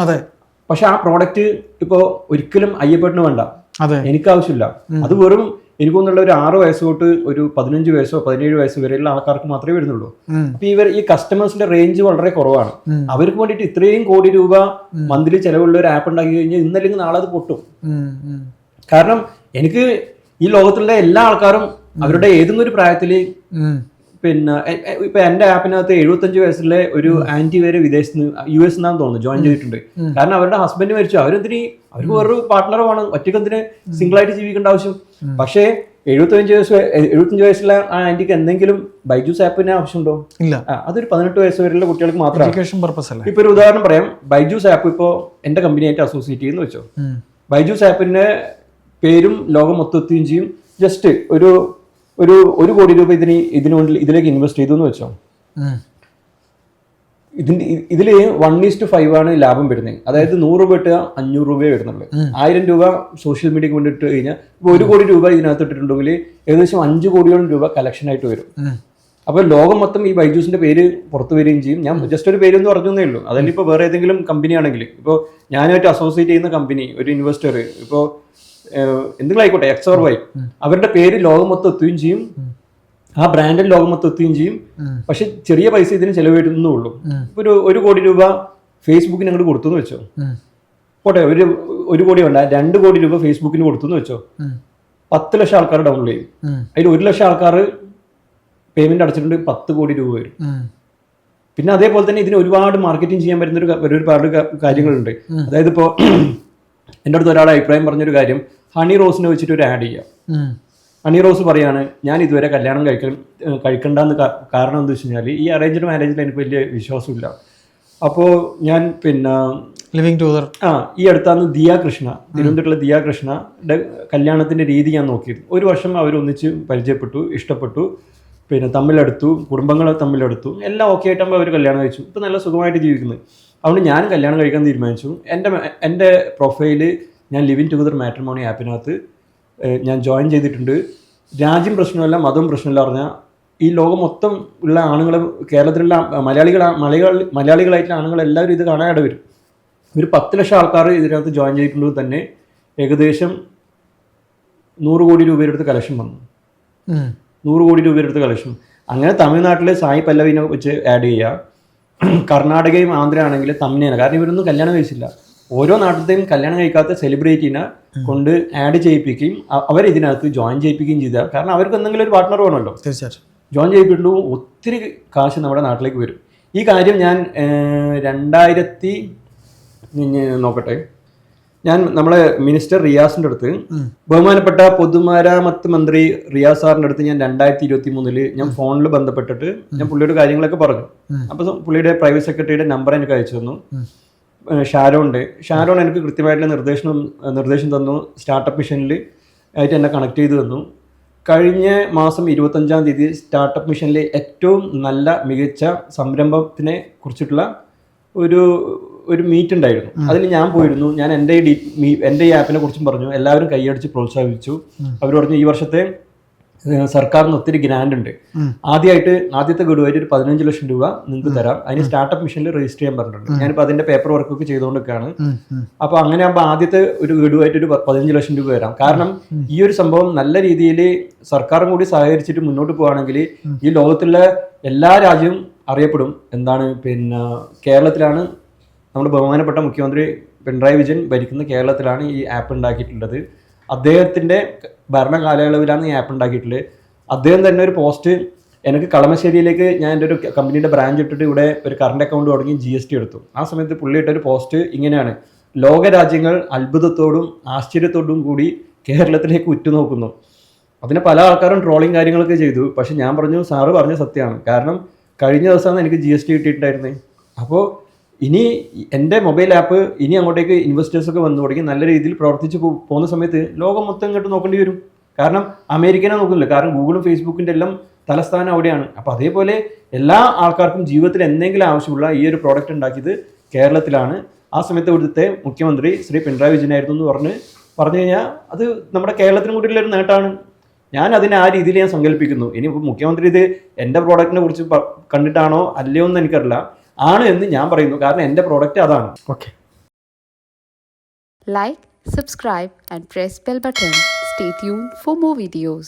അതെ. പക്ഷെ ആ പ്രോഡക്റ്റ് ഇപ്പോ ഒരിക്കലും അയ്യപ്പേട്ടന് വേണ്ട, എനിക്ക് ആവശ്യമില്ല. അത് വെറും എനിക്ക് തോന്നുള്ള ഒരു 6 വയസ്സ് തൊട്ട് ഒരു 15 വയസ്സോ 17 വയസ്സ് വരെയുള്ള ആൾക്കാർക്ക് മാത്രമേ വരുന്നുള്ളൂ. അപ്പൊ ഈ കസ്റ്റമേഴ്സിന്റെ റേഞ്ച് വളരെ കുറവാണ്. അവർക്ക് വേണ്ടിയിട്ട് ഇത്രയും കോടി രൂപ മന്ത്ലി ചെലവുള്ള ഒരു ആപ്പ് ഉണ്ടാക്കി കഴിഞ്ഞാൽ ഇന്നല്ലെങ്കിൽ നാളെ അത് പൊട്ടും. കാരണം എനിക്ക് ഈ ലോകത്തിലുള്ള എല്ലാ ആൾക്കാരും അവരുടെ ഏതെങ്കിലും ഒരു പ്രായത്തില് പിന്നെ ഇപ്പൊ എന്റെ ആപ്പിനകത്ത് 75 വയസ്സിലെ ഒരു ആന്റി വരെ വിദേശത്ത് US എന്നാന്ന് തോന്നുന്നു ജോയിൻ ചെയ്തിട്ടുണ്ട്. കാരണം അവരുടെ ഹസ്ബൻഡ് മരിച്ചു, അവർക്ക് വേറൊരു പാർട്ട്ണർ വേണം, ഒറ്റയ്ക്കെന്തിന് സിംഗിളായിട്ട് ജീവിക്കേണ്ട ആവശ്യം. പക്ഷേ 75 വയസ്സുള്ള ആ ആന്റിക്ക് എന്തെങ്കിലും ബൈജൂസ് ആപ്പിന് ആവശ്യമുണ്ടോ? ഇല്ല. അതൊരു 18 വയസ്സ് വരെയുള്ള കുട്ടികൾക്ക് മാത്രമാണ്. ഇപ്പൊ ഒരു ഉദാഹരണം പറയാം. ബൈജൂസ് ആപ്പ് ഇപ്പോ എന്റെ കമ്പനിയായിട്ട് അസോസിയേറ്റ് ചെയ്യുന്നു വെച്ചോ. ബൈജൂസ് ആപ്പിന്റെ പേരും ലോകം മൊത്തം എത്തുകയും ചെയ്യും. ജസ്റ്റ് ഒരു 1 കോടി രൂപ ഇതിലേക്ക് ഇൻവെസ്റ്റ് ചെയ്തു എന്ന് വെച്ചോ. ഇതില് 1:5 ആണ് ലാഭം വരുന്നത്. അതായത് 100 രൂപ ഇട്ട് 500 രൂപയെ വരുന്നുള്ളൂ. 1000 രൂപ സോഷ്യൽ മീഡിയക്ക് വേണ്ടി ഇട്ട് കഴിഞ്ഞാൽ ഇപ്പോൾ 1 കോടി രൂപ ഇതിനകത്ത് ഇട്ടിട്ടുണ്ടെങ്കിൽ ഏകദേശം 5 കോടിയോളം രൂപ കളക്ഷൻ ആയിട്ട് വരും. അപ്പോൾ ലോകം മൊത്തം ഈ ബൈജൂസിന്റെ പേര് പുറത്തു വരികയും ചെയ്യും. ഞാൻ ജസ്റ്റ് ഒരു പേരെന്ന് പറഞ്ഞേ ഉള്ളൂ. അതല്ല ഇപ്പോൾ വേറെ ഏതെങ്കിലും കമ്പനി ആണെങ്കിൽ, ഇപ്പോൾ ഞാനായിട്ട് അസോസിയേറ്റ് ചെയ്യുന്ന കമ്പനി, ഒരു ഇൻവെസ്റ്റർ, ഇപ്പോൾ എന്തെങ്കിലും ആയിക്കോട്ടെ, X or Y, അവരുടെ പേര് ലോകം മൊത്തം എത്തുകയും ചെയ്യും, ആ ബ്രാൻഡിൽ ലോകം മൊത്തം എത്തുകയും ചെയ്യും. പക്ഷെ ചെറിയ പൈസ ഇതിന് ചെലവിടുന്നേ ഉള്ളൂ. ഇപ്പൊ 1 കോടി രൂപ ഫേസ്ബുക്കിന് അങ്ങോട്ട് കൊടുത്തു എന്ന് വെച്ചോ, പോട്ടെ, 1 കോടി വേണ്ട, 2 കോടി രൂപ ഫേസ്ബുക്കിന് കൊടുത്തു എന്ന് വെച്ചോ. 10 ലക്ഷം ആൾക്കാർ ഡൗൺലോഡ് ചെയ്യും. അതിൽ 1 ലക്ഷം ആൾക്കാർ പേയ്മെന്റ് അടച്ചിട്ടുണ്ട്, 10 കോടി രൂപ വരും. പിന്നെ അതേപോലെ തന്നെ ഇതിന് ഒരുപാട് മാർക്കറ്റിംഗ് ചെയ്യാൻ പറ്റുന്ന ഒരുപാട് കാര്യങ്ങളുണ്ട്. അതായത് ഇപ്പോൾ എൻ്റെ അടുത്ത് ഒരാൾ അഭിപ്രായം പറഞ്ഞൊരു കാര്യം, ഹണി റോസിനെ വെച്ചിട്ട് ഒരു ആഡ് ചെയ്യാം. ഹണി റോസ് പറയാണ്, ഞാൻ ഇതുവരെ കല്യാണം കഴിക്കണ്ടെന്ന് കാരണം എന്താ വെച്ച് കഴിഞ്ഞാൽ ഈ അറേഞ്ച്ഡ് മാരേജിൽ എനിക്ക് വലിയ വിശ്വാസമില്ല. അപ്പോൾ ഞാൻ പിന്നെ ലിവിങ് ടുഗദർ ഈ അടുത്താണ് ദിയ കൃഷ്ണ, തിരുവനന്തപുരത്തുള്ള ദിയ കൃഷ്ണയുടെ കല്യാണത്തിന്റെ രീതി ഞാൻ നോക്കിയിരുന്നു. 1 വർഷം അവരൊന്നിച്ച് പരിചയപ്പെട്ടു, ഇഷ്ടപ്പെട്ടു, പിന്നെ തമ്മിലെടുത്തു, കുടുംബങ്ങളെ തമ്മിലെടുത്തു, എല്ലാം ഓക്കെ ആയിട്ടാകുമ്പോൾ അവർ കല്യാണം കഴിച്ചു. ഇപ്പം നല്ല സുഖമായിട്ട് ജീവിക്കുന്നത്. അതുകൊണ്ട് ഞാൻ കല്യാണം കഴിക്കാൻ തീരുമാനിച്ചു. എൻ്റെ പ്രൊഫൈല് ഞാൻ ലിവിങ് ടുഗദർ മാട്രിമോണി ആപ്പിനകത്ത് ഞാൻ ജോയിൻ ചെയ്തിട്ടുണ്ട്. രാജ്യം പ്രശ്നമല്ല, മതം പ്രശ്നമല്ല പറഞ്ഞാൽ ഈ ലോകം മൊത്തം ഉള്ള ആണുങ്ങൾ, കേരളത്തിലുള്ള മലയാളികളായിട്ടുള്ള ആണുങ്ങളെല്ലാവരും ഇത് കാണാതെ വരും. ഒരു 10 ലക്ഷം ആൾക്കാർ ഇതിനകത്ത് ജോയിൻ ചെയ്തിട്ടുണ്ടെങ്കിൽ തന്നെ ഏകദേശം 100 കോടി രൂപയുടെ അടുത്ത് കളക്ഷൻ വന്നു. 100 കോടി രൂപയുടെ അടുത്ത് കളക്ഷൻ. അങ്ങനെ തമിഴ്നാട്ടിൽ സായി പല്ലവിനെ വെച്ച് ആഡ് ചെയ്യുക, കർണാടകയും ആന്ധ്ര ആണെങ്കിൽ തമിഴ്നാണ്. കാരണം ഇവരൊന്നും കല്യാണം കഴിച്ചില്ല. ഓരോ നാട്ടിലത്തെയും കല്യാണം കഴിക്കാത്ത സെലിബ്രിറ്റീനെ കൊണ്ട് ആഡ് ചെയ്യിപ്പിക്കുകയും അവർ ഇതിനകത്ത് ജോയിൻ ചെയ്യിപ്പിക്കുകയും ചെയ്താൽ, കാരണം അവർക്ക് എന്തെങ്കിലും ഒരു പാർട്ട്ണർ വേണമല്ലോ, തീർച്ചയായിട്ടും ജോയിൻ ചെയ്യിപ്പിട്ടുള്ളൂ. ഒത്തിരി കാശ് നമ്മുടെ നാട്ടിലേക്ക് വരും. ഈ കാര്യം ഞാൻ 2000 നോക്കട്ടെ, ഞാൻ നമ്മളെ മിനിസ്റ്റർ റിയാസിൻ്റെ അടുത്ത്, ബഹുമാനപ്പെട്ട പൊതുമരാമത്ത് മന്ത്രി റിയാസ് സാറിൻ്റെ അടുത്ത് ഞാൻ 2023 ഞാൻ ഫോണിൽ ബന്ധപ്പെട്ടിട്ട് ഞാൻ പുള്ളിയുടെ കാര്യങ്ങളൊക്കെ പറഞ്ഞു. അപ്പോൾ പുള്ളിയുടെ പ്രൈവറ്റ് സെക്രട്ടറിയുടെ നമ്പർ എനിക്ക് അയച്ചു തന്നു. ഷാരോൺ എനിക്ക് കൃത്യമായിട്ടുള്ള നിർദ്ദേശം തന്നു. സ്റ്റാർട്ടപ്പ് മിഷനിൽ ആയിട്ട് എന്നെ കണക്ട് ചെയ്ത് തന്നു. കഴിഞ്ഞ മാസം 25-ാം തീയതി സ്റ്റാർട്ടപ്പ് മിഷനിലെ ഏറ്റവും നല്ല മികച്ച സംരംഭത്തിനെ കുറിച്ചിട്ടുള്ള ഒരു മീറ്റ് ഉണ്ടായിരുന്നു. അതിൽ ഞാൻ പോയിരുന്നു. ഞാൻ എൻ്റെ ഈ ആപ്പിനെ കുറിച്ചും പറഞ്ഞു. എല്ലാവരും കൈയടിച്ച് പ്രോത്സാഹിപ്പിച്ചു. അവർ പറഞ്ഞു ഈ വർഷത്തെ സർക്കാരിന് ഒത്തിരി ഗ്രാൻഡ് ഉണ്ട്. ആദ്യത്തെ ഗഡുവായിട്ട് ഒരു 15 ലക്ഷം രൂപ നിങ്ങൾക്ക് തരാം. അതിന് സ്റ്റാർട്ടപ്പ് മിഷനിൽ രജിസ്റ്റർ ചെയ്യാൻ പറഞ്ഞിട്ടുണ്ട്. ഞാനിപ്പോൾ അതിന്റെ പേപ്പർ വർക്കൊക്കെ ചെയ്തുകൊണ്ടൊക്കെയാണ്. അപ്പോൾ അങ്ങനെ ആകുമ്പോൾ ആദ്യത്തെ ഒരു ഗഡുവായിട്ട് ഒരു 15 ലക്ഷം രൂപ തരാം. കാരണം ഈ ഒരു സംഭവം നല്ല രീതിയിൽ സർക്കാരും കൂടി സഹകരിച്ചിട്ട് മുന്നോട്ട് പോവുകയാണെങ്കിൽ ഈ ലോകത്തുള്ള എല്ലാ രാജ്യവും അറിയപ്പെടും. എന്താണ് പിന്നെ കേരളത്തിലാണ് നമ്മുടെ ബഹുമാനപ്പെട്ട മുഖ്യമന്ത്രി പിണറായി വിജയൻ ഭരിക്കുന്ന കേരളത്തിലാണ് ഈ ആപ്പ് ഉണ്ടാക്കിയിട്ടുള്ളത്. അദ്ദേഹത്തിൻ്റെ ഭരണകാലയളവിലാണ് ഈ ആപ്പ് ഉണ്ടാക്കിയിട്ടുള്ളത്. അദ്ദേഹം തന്നെ ഒരു പോസ്റ്റ്, എനിക്ക് കളമശ്ശേരിയിലേക്ക് ഞാൻ എൻ്റെ ഒരു കമ്പനിയുടെ ബ്രാഞ്ച് ഇട്ടിട്ട് ഇവിടെ ഒരു കറണ്ട് അക്കൗണ്ട് തുടങ്ങി GST എടുത്തു. ആ സമയത്ത് പുള്ളി ഇട്ടൊരു പോസ്റ്റ് ഇങ്ങനെയാണ്: ലോകരാജ്യങ്ങൾ അത്ഭുതത്തോടും ആശ്ചര്യത്തോടും കൂടി കേരളത്തിലേക്ക് ഉറ്റുനോക്കുന്നു. അതിന് പല ആൾക്കാരും ട്രോളിങ് കാര്യങ്ങളൊക്കെ ചെയ്തു. പക്ഷെ ഞാൻ പറഞ്ഞു, സാറ് പറഞ്ഞ സത്യമാണ്. കാരണം കഴിഞ്ഞ ദിവസമാണ് എനിക്ക് GST കിട്ടിയിട്ടുണ്ടായിരുന്നത്. അപ്പോൾ ഇനി എൻ്റെ മൊബൈൽ ആപ്പ് ഇനി അങ്ങോട്ടേക്ക് ഇൻവെസ്റ്റേഴ്സൊക്കെ വന്നു തുടങ്ങി നല്ല രീതിയിൽ പ്രവർത്തിച്ച് പോകുന്ന സമയത്ത് ലോകം മൊത്തം ഇങ്ങോട്ട് നോക്കേണ്ടി വരും. കാരണം അമേരിക്കനെ നോക്കുന്നില്ല. കാരണം ഗൂഗിളും ഫേസ്ബുക്കിൻ്റെ എല്ലാം തലസ്ഥാനം അവിടെയാണ്. അപ്പോൾ അതേപോലെ എല്ലാ ആൾക്കാർക്കും ജീവിതത്തിൽ എന്തെങ്കിലും ആവശ്യമുള്ള ഈ ഒരു പ്രോഡക്റ്റ് ഉണ്ടാക്കിയത് കേരളത്തിലാണ്. ആ സമയത്ത് ഇവിടുത്തെ മുഖ്യമന്ത്രി ശ്രീ പിണറായി വിജയനായിരുന്നു എന്ന് പറഞ്ഞു കഴിഞ്ഞാൽ അത് നമ്മുടെ കേരളത്തിനും കൂടിയുള്ള ഒരു നേട്ടമാണ്. ഞാൻ അതിനെ ആ രീതിയിൽ ഞാൻ സങ്കല്പിക്കുന്നു. ഇനി മുഖ്യമന്ത്രി ഇത് എൻ്റെ പ്രോഡക്റ്റിനെ കുറിച്ച് കണ്ടിട്ടാണോ അല്ലയോ എന്ന് എനിക്കറിയില്ല. ആണ് എന്ന് ഞാൻ പറയുന്നു. കാരണം എൻ്റെ പ്രോഡക്റ്റ് അതാണ്. Okay. Like, subscribe and press bell button. Stay tuned for more videos.